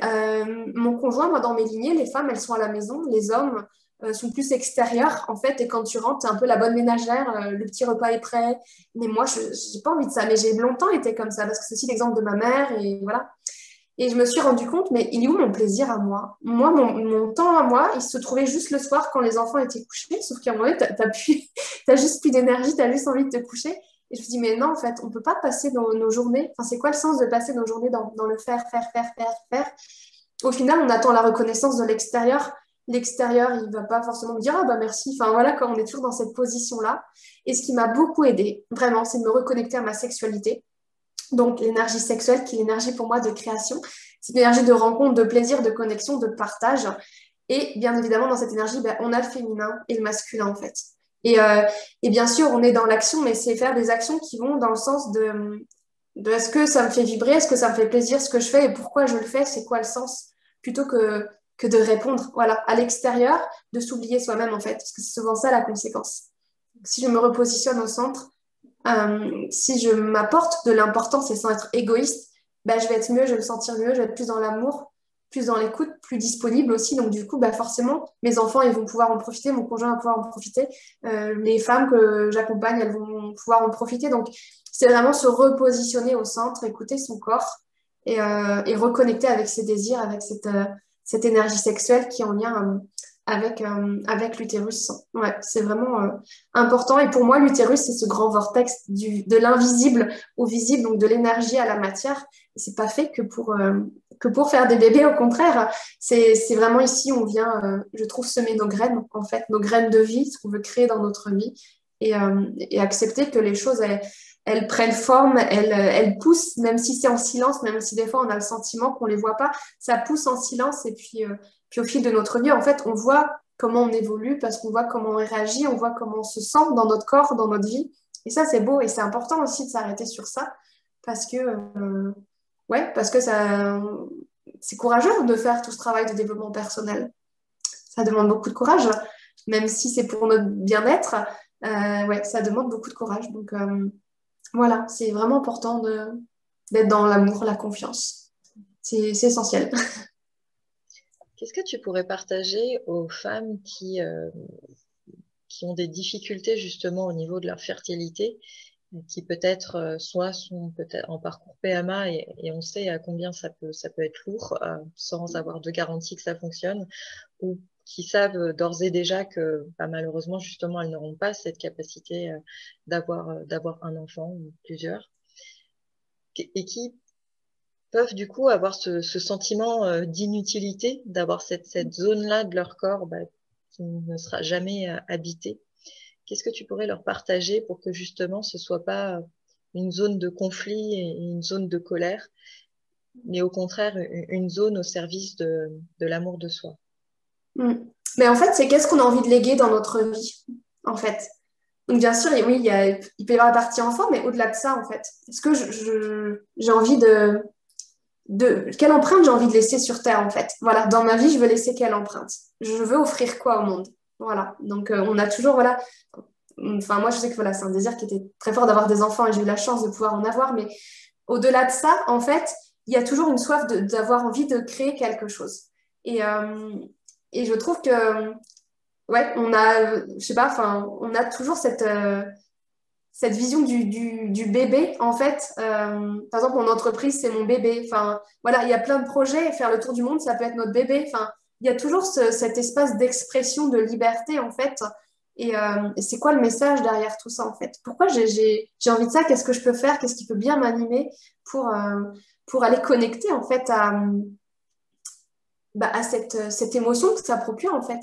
mon conjoint, moi dans mes lignées, les femmes elles sont à la maison, les hommes sont plus extérieurs en fait, et quand tu rentres, t'es un peu la bonne ménagère, le petit repas est prêt, mais moi je j'ai pas envie de ça, mais j'ai longtemps été comme ça parce que c'est aussi l'exemple de ma mère et voilà. Et je me suis rendu compte, mais il est où mon plaisir à moi? Moi, mon temps à moi, il se trouvait juste le soir quand les enfants étaient couchés, sauf qu'à un moment donné, t'as juste plus d'énergie, t'as juste envie de te coucher. Et je me dis, mais non, en fait, on peut pas passer nos journées, enfin, c'est quoi le sens de passer nos journées dans le faire, faire, faire, faire, faire? Au final, on attend la reconnaissance de l'extérieur. L'extérieur, il va pas forcément me dire, ah bah merci. Enfin voilà, quand on est toujours dans cette position-là. Et ce qui m'a beaucoup aidé, vraiment, c'est de me reconnecter à ma sexualité. Donc, l'énergie sexuelle, qui est l'énergie pour moi de création, c'est une énergie de rencontre, de plaisir, de connexion, de partage. Et bien évidemment, dans cette énergie, ben, on a le féminin et le masculin, en fait. Et, euh, et bien sûr, on est dans l'action, mais c'est faire des actions qui vont dans le sens de est-ce que ça me fait vibrer, est-ce que ça me fait plaisir ce que je fais et pourquoi je le fais, c'est quoi le sens, plutôt que de répondre voilà, à l'extérieur, de s'oublier soi-même, en fait, parce que c'est souvent ça la conséquence. Si je me repositionne au centre, si je m'apporte de l'importance et sans être égoïste, bah, je vais être mieux, je vais me sentir mieux, je vais être plus dans l'amour, plus dans l'écoute, plus disponible aussi. Donc du coup, bah, forcément, mes enfants, ils vont pouvoir en profiter, mon conjoint va pouvoir en profiter, les femmes que j'accompagne, elles vont pouvoir en profiter. Donc c'est vraiment se repositionner au centre, écouter son corps et reconnecter avec ses désirs, avec cette énergie sexuelle qui est en lien avec l'utérus. Ouais, c'est vraiment important. Et pour moi, l'utérus, c'est ce grand vortex de l'invisible au visible, donc de l'énergie à la matière. Et c'est pas fait que pour faire des bébés, au contraire. C'est vraiment ici, on vient, je trouve, semer nos graines, en fait, nos graines de vie, ce qu'on veut créer dans notre vie. Et accepter que les choses, elles prennent forme, elles poussent, même si c'est en silence, même si des fois on a le sentiment qu'on les voit pas, ça pousse en silence. Et puis au fil de notre vie, en fait, on voit comment on évolue parce qu'on voit comment on réagit, on voit comment on se sent dans notre corps, dans notre vie. Et ça, c'est beau et c'est important aussi de s'arrêter sur ça parce que, ouais, parce que c'est courageux de faire tout ce travail de développement personnel. Ça demande beaucoup de courage, même si c'est pour notre bien-être. Ouais, ça demande beaucoup de courage. Donc, voilà, c'est vraiment important d'être dans l'amour, la confiance. C'est essentiel. Qu'est-ce que tu pourrais partager aux femmes qui ont des difficultés justement au niveau de leur fertilité, qui peut-être soit sont peut-être en parcours PMA et on sait à combien ça peut être lourd sans avoir de garantie que ça fonctionne, ou qui savent d'ores et déjà que bah, malheureusement justement elles n'auront pas cette capacité d'avoir un enfant ou plusieurs, et qui peuvent du coup avoir ce sentiment d'inutilité, d'avoir cette zone-là de leur corps bah, qui ne sera jamais habitée. Qu'est-ce que tu pourrais leur partager pour que justement ce soit pas une zone de conflit et une zone de colère, mais au contraire une zone au service de l'amour de soi? Mm. Mais en fait, c'est qu'est-ce qu'on a envie de léguer dans notre vie, en fait. Donc, bien sûr, et oui, il peut y avoir la partie enfant, mais au-delà de ça, en fait, est-ce que j'ai envie quelle empreinte j'ai envie de laisser sur Terre, en fait? Voilà, dans ma vie, je veux laisser quelle empreinte? Je veux offrir quoi au monde? Voilà. Donc, on a toujours, voilà. Enfin, moi, je sais que voilà, c'est un désir qui était très fort d'avoir des enfants et j'ai eu la chance de pouvoir en avoir, mais au-delà de ça, en fait, il y a toujours une soif d'avoir envie de créer quelque chose. Et, euh, et je trouve que, ouais, je sais pas, enfin, on a toujours cette vision du bébé, en fait. Par exemple, mon entreprise, c'est mon bébé. Enfin, voilà, il y a plein de projets. Faire le tour du monde, ça peut être notre bébé. Enfin, il y a toujours cet espace d'expression, de liberté, en fait. Et c'est quoi le message derrière tout ça, en fait? Pourquoi j'ai envie de ça? Qu'est-ce que je peux faire? Qu'est-ce qui peut bien m'animer pour aller connecter, en fait, à cette émotion que ça procure, en fait.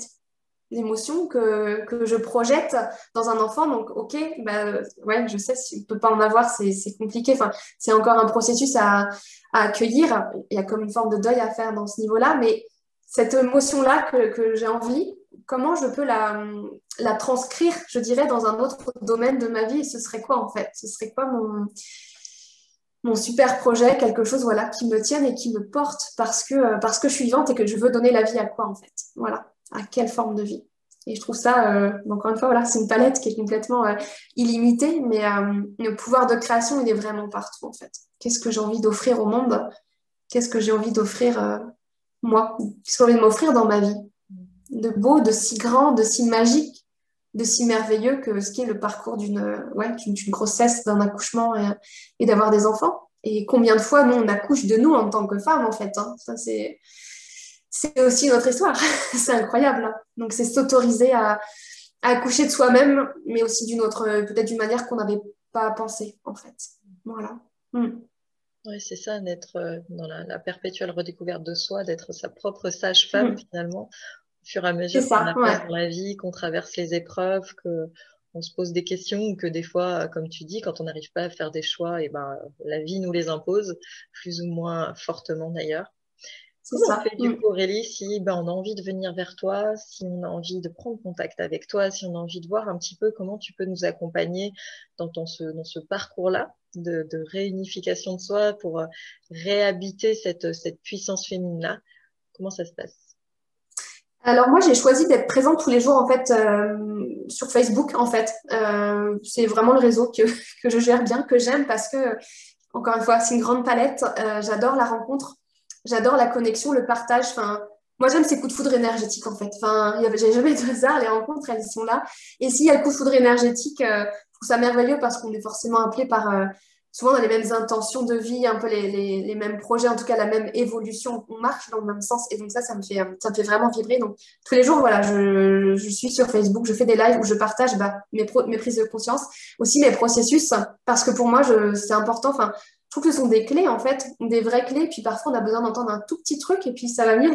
L'émotion que je projette dans un enfant. Donc, ok, bah, ouais, je sais, si on ne peut pas en avoir, c'est compliqué. Enfin, c'est encore un processus à accueillir. Il y a comme une forme de deuil à faire dans ce niveau-là. Mais cette émotion-là que j'ai envie, comment je peux la transcrire, je dirais, dans un autre domaine de ma vie? Et ce serait quoi, en fait? Ce serait quoi mon super projet, quelque chose voilà, qui me tienne et qui me porte parce que je suis vivante et que je veux donner la vie à quoi, en fait? Voilà, à quelle forme de vie? Et je trouve ça, encore une fois, voilà, c'est une palette qui est complètement illimitée, mais le pouvoir de création, il est vraiment partout, en fait. Qu'est-ce que j'ai envie d'offrir au monde? Qu'est-ce que j'ai envie d'offrir, moi? Qu'est-ce que j'ai envie de m'offrir dans ma vie? De beau, de si grand, de si magique, de si merveilleux que ce qui est le parcours d'une grossesse, d'un accouchement et d'avoir des enfants. Et combien de fois, nous, on accouche de nous en tant que femme, en fait. Hein. Ça, c'est aussi notre histoire. C'est incroyable. Hein. Donc, c'est s'autoriser à accoucher de soi-même, mais aussi d'une autre, peut-être d'une manière qu'on n'avait pas pensé, en fait. Voilà. Mm. Oui, c'est ça, d'être dans la perpétuelle redécouverte de soi, d'être sa propre sage-femme Mm. finalement, au fur et à C'est mesure qu'on ça, avance ouais. dans la vie, qu'on traverse les épreuves, que on se pose des questions, ou que des fois, comme tu dis, quand on n'arrive pas à faire des choix, et ben la vie nous les impose, plus ou moins fortement d'ailleurs. C'est Comment on ça. fait du Mm. coup, Aurélie, si ben, on a envie de venir vers toi, si on a envie de prendre contact avec toi, si on a envie de voir un petit peu comment tu peux nous accompagner dans ce parcours-là de réunification de soi pour réhabiter cette puissance féminine-là? Comment ça se passe? Alors moi, j'ai choisi d'être présente tous les jours en fait sur Facebook en fait. C'est vraiment le réseau que je gère bien, que j'aime parce que encore une fois, c'est une grande palette. J'adore la rencontre, j'adore la connexion, le partage. Enfin, moi j'aime ces coups de foudre énergétiques en fait. Enfin, j'ai jamais de hasard. Les rencontres, elles sont là. Et s'il y a le coup de foudre énergétique, je trouve ça merveilleux parce qu'on est forcément appelé par souvent on a les mêmes intentions de vie, un peu les mêmes projets, en tout cas la même évolution. On marche dans le même sens. Et donc ça me fait vraiment vibrer. Donc tous les jours, voilà, je suis sur Facebook, je fais des lives où je partage mes prises de conscience, aussi mes processus, parce que pour moi, c'est important. Enfin, je trouve que ce sont des clés, en fait, des vraies clés. Puis parfois, on a besoin d'entendre un tout petit truc et puis ça va venir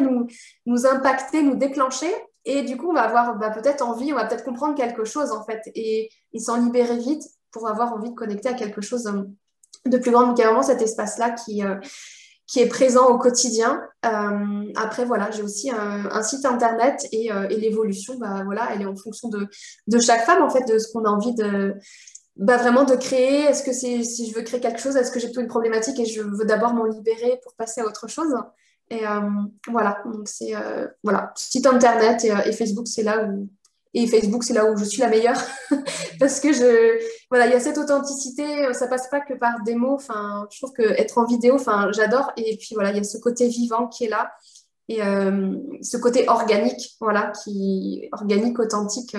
nous impacter, nous déclencher. Et du coup, on va avoir peut-être envie, on va peut-être comprendre quelque chose, en fait, et s'en libérer vite pour avoir envie de connecter à quelque chose de plus grand. Donc, il y a vraiment cet espace-là qui est présent au quotidien. Après, voilà, j'ai aussi un site internet et l'évolution, bah, voilà, elle est en fonction de chaque femme, en fait, de ce qu'on a envie vraiment de créer. Est-ce que si je veux créer quelque chose, est-ce que j'ai plutôt une problématique et je veux d'abord m'en libérer pour passer à autre chose? Et voilà, donc c'est voilà, site internet et Facebook, c'est là où je suis la meilleure parce que voilà, il y a cette authenticité, ça passe pas que par des mots. Enfin, je trouve que être en vidéo, enfin, j'adore. Et puis voilà, il y a ce côté vivant qui est là et ce côté organique, voilà, qui organique, authentique.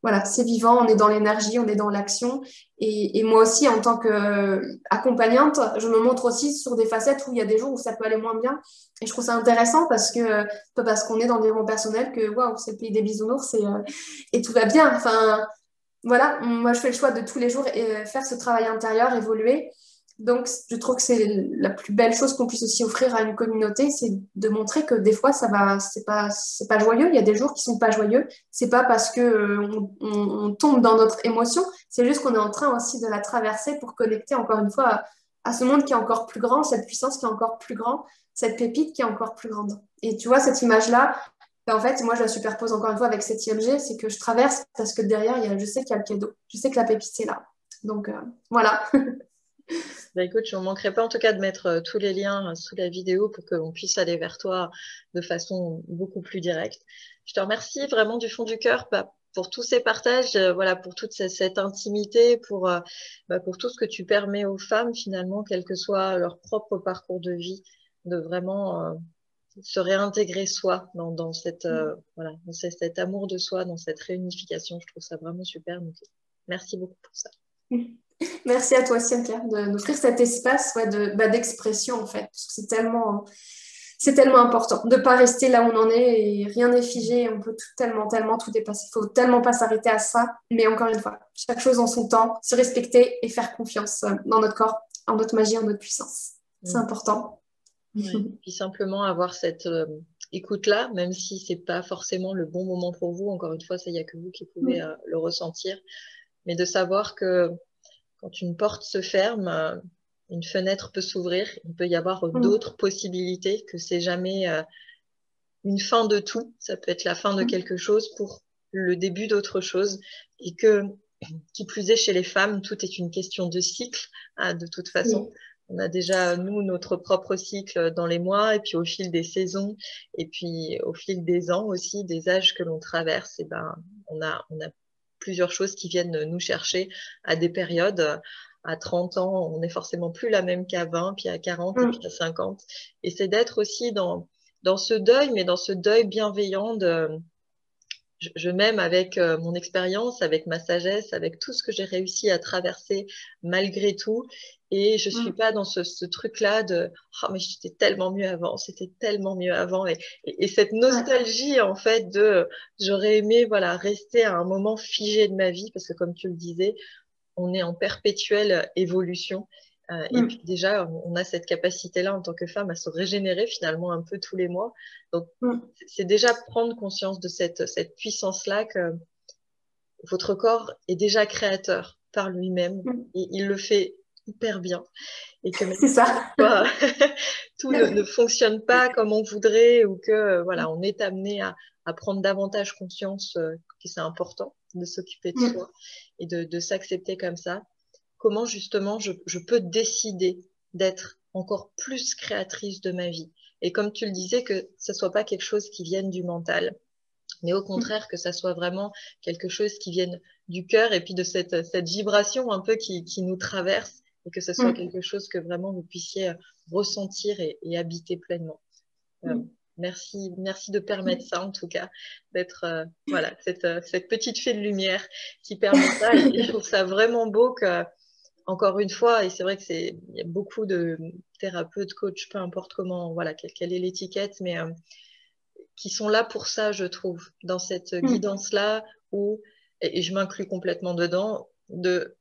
Voilà, c'est vivant, on est dans l'énergie, on est dans l'action. Et moi aussi, en tant qu'accompagnante, je me montre aussi sur des facettes où il y a des jours où ça peut aller moins bien. Et je trouve ça intéressant pas parce qu'on est dans le développement personnel que waouh, c'est le pays des bisounours et tout va bien. Enfin, voilà, moi je fais le choix de tous les jours et faire ce travail intérieur, évoluer. Donc, je trouve que c'est la plus belle chose qu'on puisse aussi offrir à une communauté, c'est de montrer que des fois, c'est pas joyeux. Il y a des jours qui sont pas joyeux. C'est pas parce que on tombe dans notre émotion. C'est juste qu'on est en train aussi de la traverser pour connecter encore une fois à ce monde qui est encore plus grand, cette puissance qui est encore plus grande, cette pépite qui est encore plus grande. Et tu vois, cette image-là, ben, en fait, moi, je la superpose encore une fois avec cette IMG, c'est que je traverse parce que derrière, je sais qu'il y a le cadeau. Je sais que la pépite, c'est là. Donc, voilà. Bah, écoute, je ne manquerai pas en tout cas de mettre tous les liens sous la vidéo pour qu'on puisse aller vers toi de façon beaucoup plus directe. Je te remercie vraiment du fond du cœur pour tous ces partages, voilà, pour toute cette intimité, pour tout ce que tu permets aux femmes finalement, quel que soit leur propre parcours de vie, de vraiment se réintégrer soi dans voilà, dans cet amour de soi, dans cette réunification. Je trouve ça vraiment super. Donc, merci beaucoup pour ça. Merci à toi, Cynthia, d'offrir cet espace ouais, d'expression, en fait. Parce que c'est tellement important de ne pas rester là où on en est et rien n'est figé. On peut tellement tout dépasser. Il faut tellement pas s'arrêter à ça. Mais encore une fois, chaque chose en son temps, se respecter et faire confiance dans notre corps, en notre magie, en notre puissance. C'est important. Ouais. Puis simplement avoir cette écoute-là, même si c'est pas forcément le bon moment pour vous. Encore une fois, ça, il n'y a que vous qui pouvez le ressentir. Mais de savoir que quand une porte se ferme, une fenêtre peut s'ouvrir. Il peut y avoir d'autres possibilités, que c'est jamais une fin de tout. Ça peut être la fin de quelque chose pour le début d'autre chose. Et que, qui plus est, chez les femmes, tout est une question de cycle, de toute façon. On a déjà, nous, notre propre cycle dans les mois, et puis au fil des saisons, et puis au fil des ans aussi, des âges que l'on traverse, et ben, on a plusieurs choses qui viennent nous chercher à des périodes. À 30 ans, on n'est forcément plus la même qu'à 20, puis à 40, et puis à 50. Et c'est d'être aussi dans ce deuil, mais dans ce deuil bienveillant je m'aime avec mon expérience, avec ma sagesse, avec tout ce que j'ai réussi à traverser malgré tout. Et je suis pas dans ce truc-là de « Oh, mais c'était tellement mieux avant, c'était tellement mieux avant ». Et cette nostalgie, en fait, j'aurais aimé voilà, rester à un moment figé de ma vie, parce que comme tu le disais, on est en perpétuelle évolution. Et puis déjà, on a cette capacité-là en tant que femme à se régénérer finalement un peu tous les mois. Donc, c'est déjà prendre conscience de cette puissance-là que votre corps est déjà créateur par lui-même et il le fait hyper bien. Et que même si tout ne fonctionne pas comme on voudrait ou que voilà, on est amené à prendre davantage conscience que c'est important de s'occuper de soi et de s'accepter comme ça. Comment justement je peux décider d'être encore plus créatrice de ma vie. Et comme tu le disais, que ce soit pas quelque chose qui vienne du mental, mais au contraire que ça soit vraiment quelque chose qui vienne du cœur et puis de cette vibration un peu qui nous traverse et que ce soit quelque chose que vraiment vous puissiez ressentir et habiter pleinement. Merci de permettre ça en tout cas, d'être voilà, cette petite fée de lumière qui permet ça. Et je trouve ça vraiment beau que encore une fois, et c'est vrai que il y a beaucoup de thérapeutes, coachs, peu importe comment, voilà, quelle est l'étiquette, mais qui sont là pour ça, je trouve, dans cette guidance-là où, et je m'inclus complètement dedans,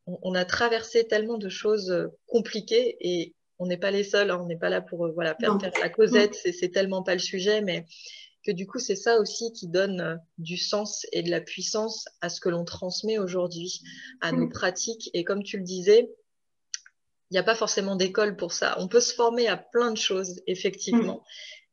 on a traversé tellement de choses compliquées et on n'est pas les seuls, hein, on n'est pas là pour voilà, faire la causette, c'est tellement pas le sujet, mais que du coup, c'est ça aussi qui donne du sens et de la puissance à ce que l'on transmet aujourd'hui, à nos pratiques. Et comme tu le disais, il n'y a pas forcément d'école pour ça. On peut se former à plein de choses, effectivement,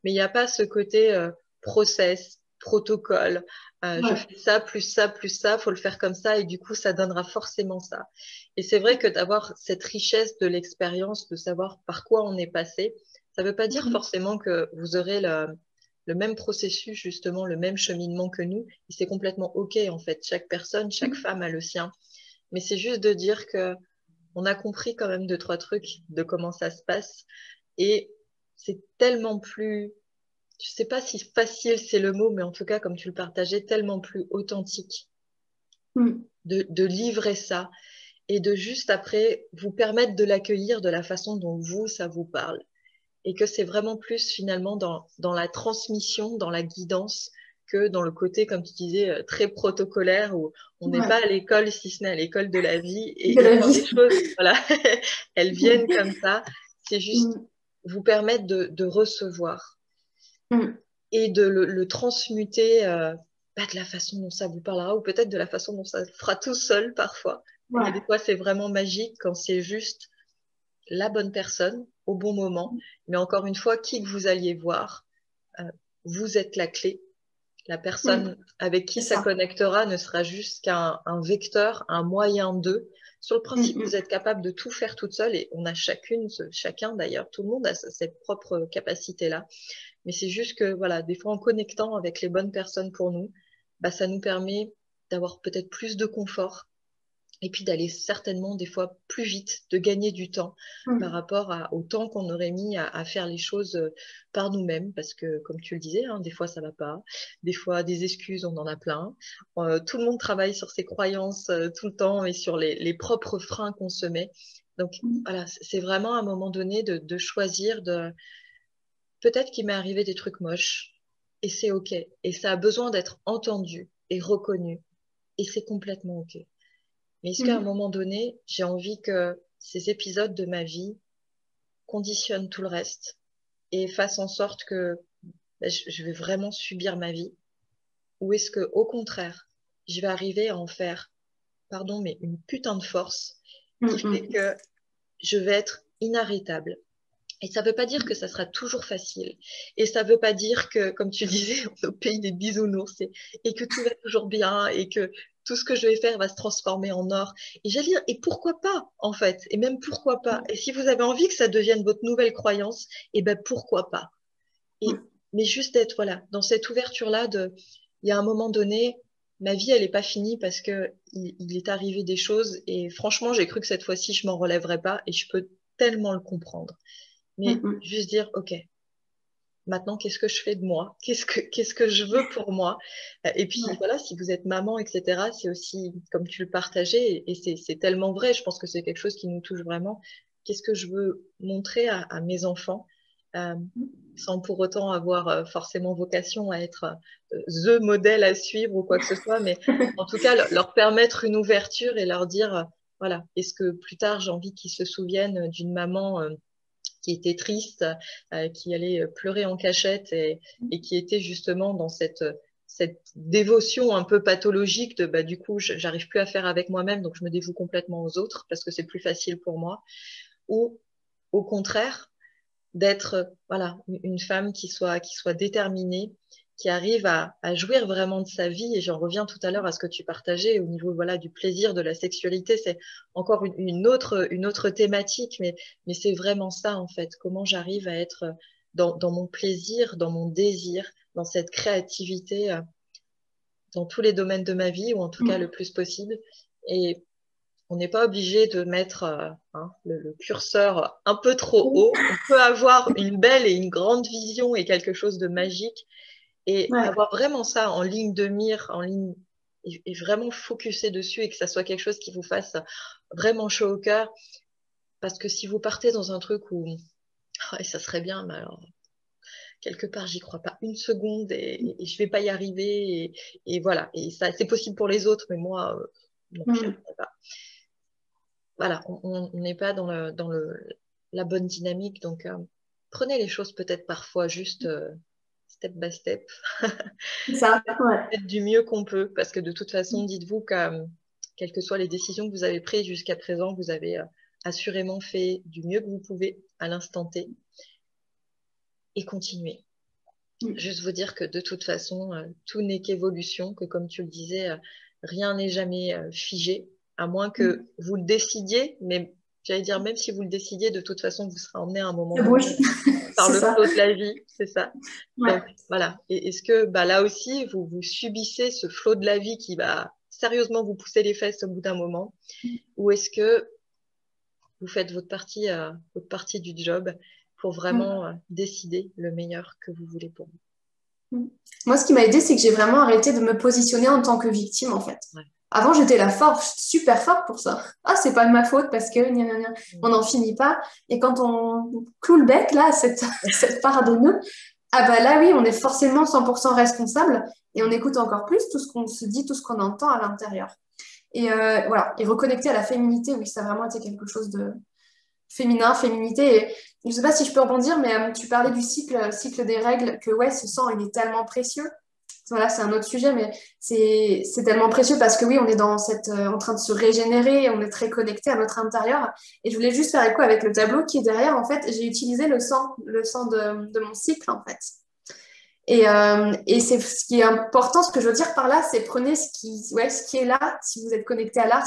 mais il n'y a pas ce côté process, protocole. Je Ouais. fais ça, plus ça, plus ça, faut le faire comme ça, et du coup, ça donnera forcément ça. Et c'est vrai que d'avoir cette richesse de l'expérience, de savoir par quoi on est passé, ça ne veut pas dire forcément que vous aurez le même processus, justement, le même cheminement que nous. Et c'est complètement OK, en fait. Chaque personne, chaque femme a le sien. Mais c'est juste de dire que on a compris quand même deux, trois trucs de comment ça se passe. Et c'est tellement plus, je sais pas si facile c'est le mot, mais en tout cas, comme tu le partageais, tellement plus authentique de livrer ça et de juste après vous permettre de l'accueillir de la façon dont vous, ça vous parle. Et que c'est vraiment plus finalement dans la transmission, dans la guidance, que dans le côté, comme tu disais, très protocolaire, où on n'est pas Ouais. à l'école, si ce n'est à l'école de la vie. De Et la quand les vie. choses, voilà, elles viennent comme ça, c'est juste vous permettre de recevoir et de le transmuter, pas de la façon dont ça vous parlera, ou peut-être de la façon dont ça se fera tout seul parfois. Mais des Ouais. fois, c'est vraiment magique quand c'est juste la bonne personne au bon moment. Mais encore une fois, qui que vous alliez voir, euh, vous êtes la clé. La personne avec qui C'est ça ça. connectera ne sera juste qu'un vecteur, un moyen d'eux. Sur le principe, vous êtes capable de tout faire toute seule et on a chacune, chacun d'ailleurs, tout le monde a cette propre capacité-là. Mais c'est juste que, voilà, des fois en connectant avec les bonnes personnes pour nous, bah, ça nous permet d'avoir peut-être plus de confort et puis d'aller certainement des fois plus vite, de gagner du temps par rapport au temps qu'on aurait mis à faire les choses par nous-mêmes, parce que comme tu le disais, hein, des fois ça va pas, des fois des excuses, on en a plein. Tout le monde travaille sur ses croyances tout le temps et sur les propres freins qu'on se met. Donc voilà, c'est vraiment à un moment donné de choisir de... Peut-être qu'il m'est arrivé des trucs moches, et c'est OK. Et ça a besoin d'être entendu et reconnu, et c'est complètement OK. Mais est-ce qu'à un moment donné, j'ai envie que ces épisodes de ma vie conditionnent tout le reste et fassent en sorte que ben, je vais vraiment subir ma vie? Ou est-ce que, au contraire, je vais arriver à en faire, pardon, mais une putain de force qui fait que je vais être inarrêtable? Et ça ne veut pas dire que ça sera toujours facile. Et ça ne veut pas dire que, comme tu disais, on est au pays des bisounours et que tout va toujours bien et que tout ce que je vais faire va se transformer en or. Et j'allais dire, et pourquoi pas, en fait? Et même pourquoi pas? Et si vous avez envie que ça devienne votre nouvelle croyance, et ben pourquoi pas? Et, mais juste d'être, voilà, dans cette ouverture-là de, il y a un moment donné, ma vie, elle n'est pas finie parce que il est arrivé des choses et franchement, j'ai cru que cette fois-ci, je m'en relèverais pas et je peux tellement le comprendre. Mais juste dire, OK, maintenant, qu'est-ce que je fais de moi? Qu'est-ce que je veux pour moi? Et puis, voilà, si vous êtes maman, etc., c'est aussi, comme tu le partageais, et c'est tellement vrai, je pense que c'est quelque chose qui nous touche vraiment. Qu'est-ce que je veux montrer à mes enfants, euh, sans pour autant avoir forcément vocation à être the modèle à suivre ou quoi que ce soit, mais en tout cas, leur permettre une ouverture et leur dire, voilà, est-ce que plus tard, j'ai envie qu'ils se souviennent d'une maman qui était triste, qui allait pleurer en cachette et qui était justement dans cette dévotion un peu pathologique de bah, du coup, j'arrive plus à faire avec moi-même, donc je me dévoue complètement aux autres parce que c'est plus facile pour moi. Ou au contraire, d'être voilà, une femme qui soit déterminée, qui arrive à jouir vraiment de sa vie. Et j'en reviens tout à l'heure à ce que tu partageais au niveau voilà, du plaisir, de la sexualité. C'est encore une autre thématique, mais c'est vraiment ça en fait. Comment j'arrive à être dans mon plaisir, dans mon désir, dans cette créativité, dans tous les domaines de ma vie, ou en tout cas le plus possible. Et on n'est pas obligé de mettre hein, le curseur un peu trop haut. On peut avoir une belle et une grande vision et quelque chose de magique et avoir vraiment ça en ligne de mire, en ligne et vraiment focuser dessus et que ça soit quelque chose qui vous fasse vraiment chaud au cœur. Parce que si vous partez dans un truc où ah, ça serait bien, mais alors quelque part j'y crois pas une seconde et je vais pas y arriver et voilà. Et ça, c'est possible pour les autres, mais moi, non, j'y arriverai pas. Voilà, on n'est pas la bonne dynamique. Donc, prenez les choses peut-être parfois juste step by step, C'est ça, ouais. être du mieux qu'on peut, parce que de toute façon, dites-vous que quelles que soient les décisions que vous avez prises jusqu'à présent, vous avez assurément fait du mieux que vous pouvez à l'instant T et continuez. Juste vous dire que de toute façon, tout n'est qu'évolution, que comme tu le disais, rien n'est jamais figé, à moins que vous le décidiez, mais j'allais dire, même si vous le décidiez, de toute façon, vous serez emmené à un moment Ça bouge, donné par c'est le ça. flot de la vie, c'est ça. Donc Ouais. voilà. Et est-ce que là aussi, vous subissez ce flot de la vie qui va sérieusement vous pousser les fesses au bout d'un moment, ou est-ce que vous faites votre partie du job pour Mm. vraiment décider le meilleur que vous voulez pour vous? Mm. Moi, ce qui m'a aidé, c'est que j'ai vraiment arrêté de me positionner en tant que victime, en fait. Ouais. Avant, j'étais la forte, super forte pour ça. Ah, c'est pas de ma faute parce que gna, gna, gna. On n'en finit pas. Et quand on cloue le bec, là, cette part de nous, ah bah là, oui, on est forcément 100% responsable et on écoute encore plus tout ce qu'on se dit, tout ce qu'on entend à l'intérieur. Et voilà, et reconnecter à la féminité, oui, ça a vraiment été quelque chose de féminin, féminité. Et je ne sais pas si je peux rebondir, mais tu parlais du cycle des règles, que ouais, ce sang, il est tellement précieux. Voilà, c'est un autre sujet, mais c'est tellement précieux parce que oui, on est dans en train de se régénérer, on est très connecté à notre intérieur. Et je voulais juste faire écho avec le tableau qui est derrière. En fait, j'ai utilisé le sang de mon cycle, en fait. Et c'est ce qui est important, ce que je veux dire par là, c'est prenez ce qui est là, si vous êtes connecté à l'art,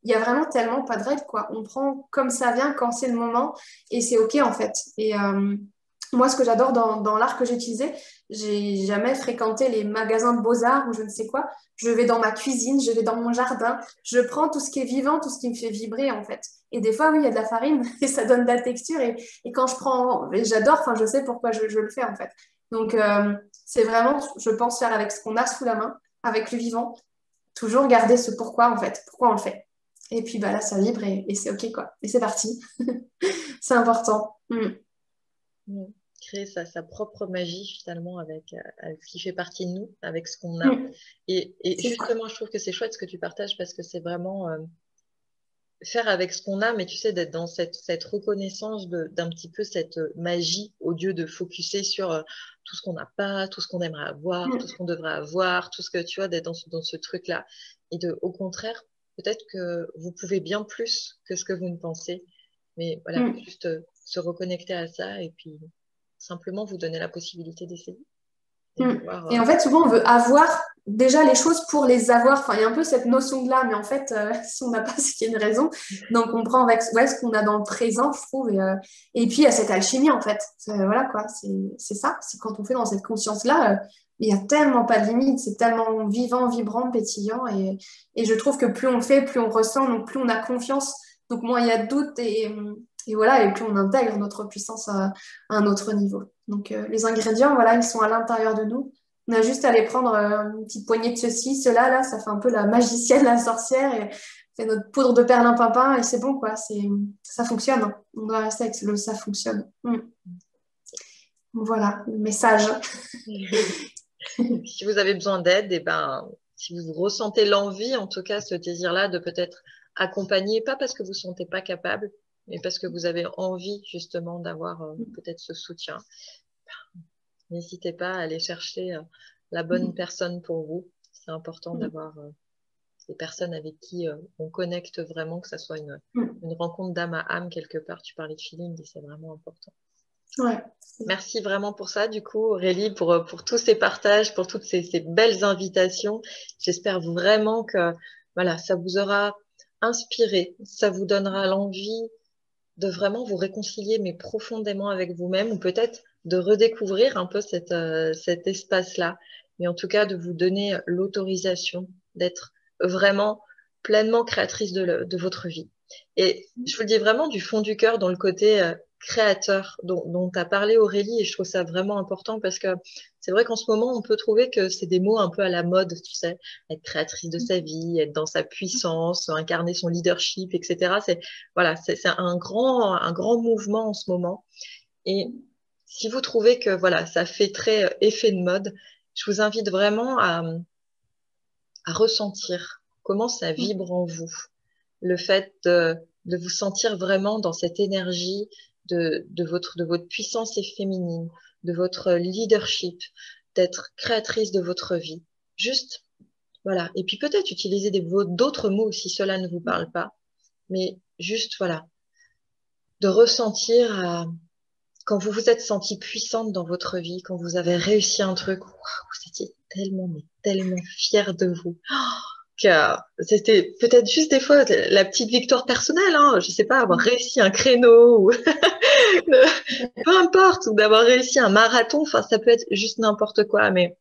il y a vraiment tellement pas de règles, quoi. On prend comme ça vient, quand c'est le moment, et c'est OK, en fait. Et moi, ce que j'adore dans l'art que j'ai utilisé, j'ai jamais fréquenté les magasins de beaux-arts ou je ne sais quoi. Je vais dans ma cuisine, je vais dans mon jardin, je prends tout ce qui est vivant, tout ce qui me fait vibrer, en fait. Et des fois, oui, il y a de la farine et ça donne de la texture. Et quand je prends, j'adore, enfin, je sais pourquoi je le fais, en fait. Donc, c'est vraiment, je pense, faire avec ce qu'on a sous la main, avec le vivant, toujours garder ce pourquoi, en fait, pourquoi on le fait. Et puis, bah, là, ça vibre et c'est OK, quoi. Et c'est parti. C'est important. Mm. Mm. Créer sa propre magie finalement avec ce qui fait partie de nous, avec ce qu'on a. Mm. Et C'est ça. justement, je trouve que c'est chouette ce que tu partages parce que c'est vraiment faire avec ce qu'on a, mais tu sais, d'être dans cette reconnaissance d'un petit peu cette magie au lieu de focuser sur tout ce qu'on n'a pas, tout ce qu'on aimerait avoir, tout ce Mm. qu'on devrait avoir, tout ce que tu vois, d'être dans ce truc-là. Et au contraire, peut-être que vous pouvez bien plus que ce que vous ne pensez. Mais voilà, Mm. juste se reconnecter à ça et puis simplement vous donner la possibilité d'essayer et Mm. de voir. Et en fait, souvent, on veut avoir déjà les choses pour les avoir. Enfin, il y a un peu cette notion de là, mais en fait, si on n'a pas, c'est qu'il y a une raison. Donc, on prend avec ouais, ce qu'on a dans le présent, je trouve. Et puis, il y a cette alchimie, en fait. Voilà, quoi. C'est ça. C'est quand on fait dans cette conscience-là, il n'y a tellement pas de limite. C'est tellement vivant, vibrant, pétillant. Et je trouve que plus on fait, plus on ressent, donc plus on a confiance. Donc, moins il y a de doute. Et voilà, et plus on intègre notre puissance à un autre niveau. Donc, les ingrédients, voilà, ils sont à l'intérieur de nous. On a juste à les prendre une petite poignée de ceci, cela, là, ça fait un peu la magicienne, la sorcière, et fait notre poudre de perlimpinpin, et c'est bon, quoi. Ça fonctionne, hein. On doit rester avec le ça fonctionne. Mm. Voilà, le message. Donc, si vous avez besoin d'aide, et ben, si vous ressentez l'envie, en tout cas, ce désir-là de peut-être accompagner, pas parce que vous ne sentez pas capable, mais parce que vous avez envie justement d'avoir peut-être ce soutien, n'hésitez pas à aller chercher la bonne personne pour vous. C'est important d'avoir des personnes avec qui on connecte vraiment, que ça soit une rencontre d'âme à âme quelque part. Tu parlais de feeling et c'est vraiment important. Ouais. Merci vraiment pour ça, du coup, Aurélie, pour tous ces partages, pour toutes ces belles invitations. J'espère vraiment que voilà, ça vous aura inspiré, ça vous donnera l'envie de vraiment vous réconcilier, mais profondément avec vous-même, ou peut-être de redécouvrir un peu cet espace-là, mais en tout cas de vous donner l'autorisation d'être vraiment pleinement créatrice de votre vie. Et je vous le dis vraiment du fond du cœur dans le côté créateur dont tu as parlé Aurélie, et je trouve ça vraiment important parce que c'est vrai qu'en ce moment, on peut trouver que c'est des mots un peu à la mode, tu sais, être créatrice de sa vie, être dans sa puissance, incarner son leadership, etc. Voilà, c'est un grand mouvement en ce moment. Et si vous trouvez que voilà, ça fait très effet de mode, je vous invite vraiment à ressentir comment ça vibre en vous. Le fait de vous sentir vraiment dans cette énergie de votre puissance féminine, de votre leadership, d'être créatrice de votre vie. Juste, voilà. Et puis peut-être utiliser d'autres mots si cela ne vous parle pas. Mais juste, voilà, de ressentir quand vous vous êtes sentie puissante dans votre vie, quand vous avez réussi un truc, waouh, vous étiez tellement, mais tellement fière de vous. Que c'était peut-être juste des fois la petite victoire personnelle, hein, je sais pas, avoir réussi un créneau, ou peu importe, ou d'avoir réussi un marathon, enfin ça peut être juste n'importe quoi, mais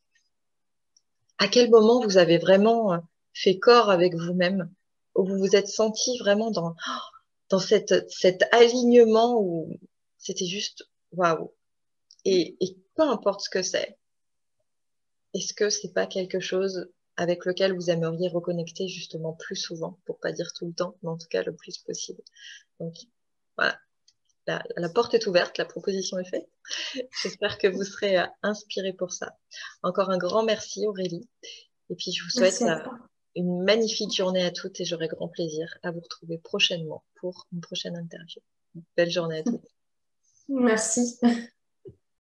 à quel moment vous avez vraiment fait corps avec vous-même, où vous vous êtes senti vraiment dans cet alignement où c'était juste waouh. Et peu importe ce que c'est, est-ce que c'est pas quelque chose avec lequel vous aimeriez reconnecter justement plus souvent, pour pas dire tout le temps, mais en tout cas le plus possible. Donc voilà, la porte est ouverte, la proposition est faite. J'espère que vous serez inspirés pour ça. Encore un grand merci Aurélie. Et puis je vous souhaite Merci à toi. une magnifique journée à toutes et j'aurai grand plaisir à vous retrouver prochainement pour une prochaine interview. Belle journée à toutes. Merci.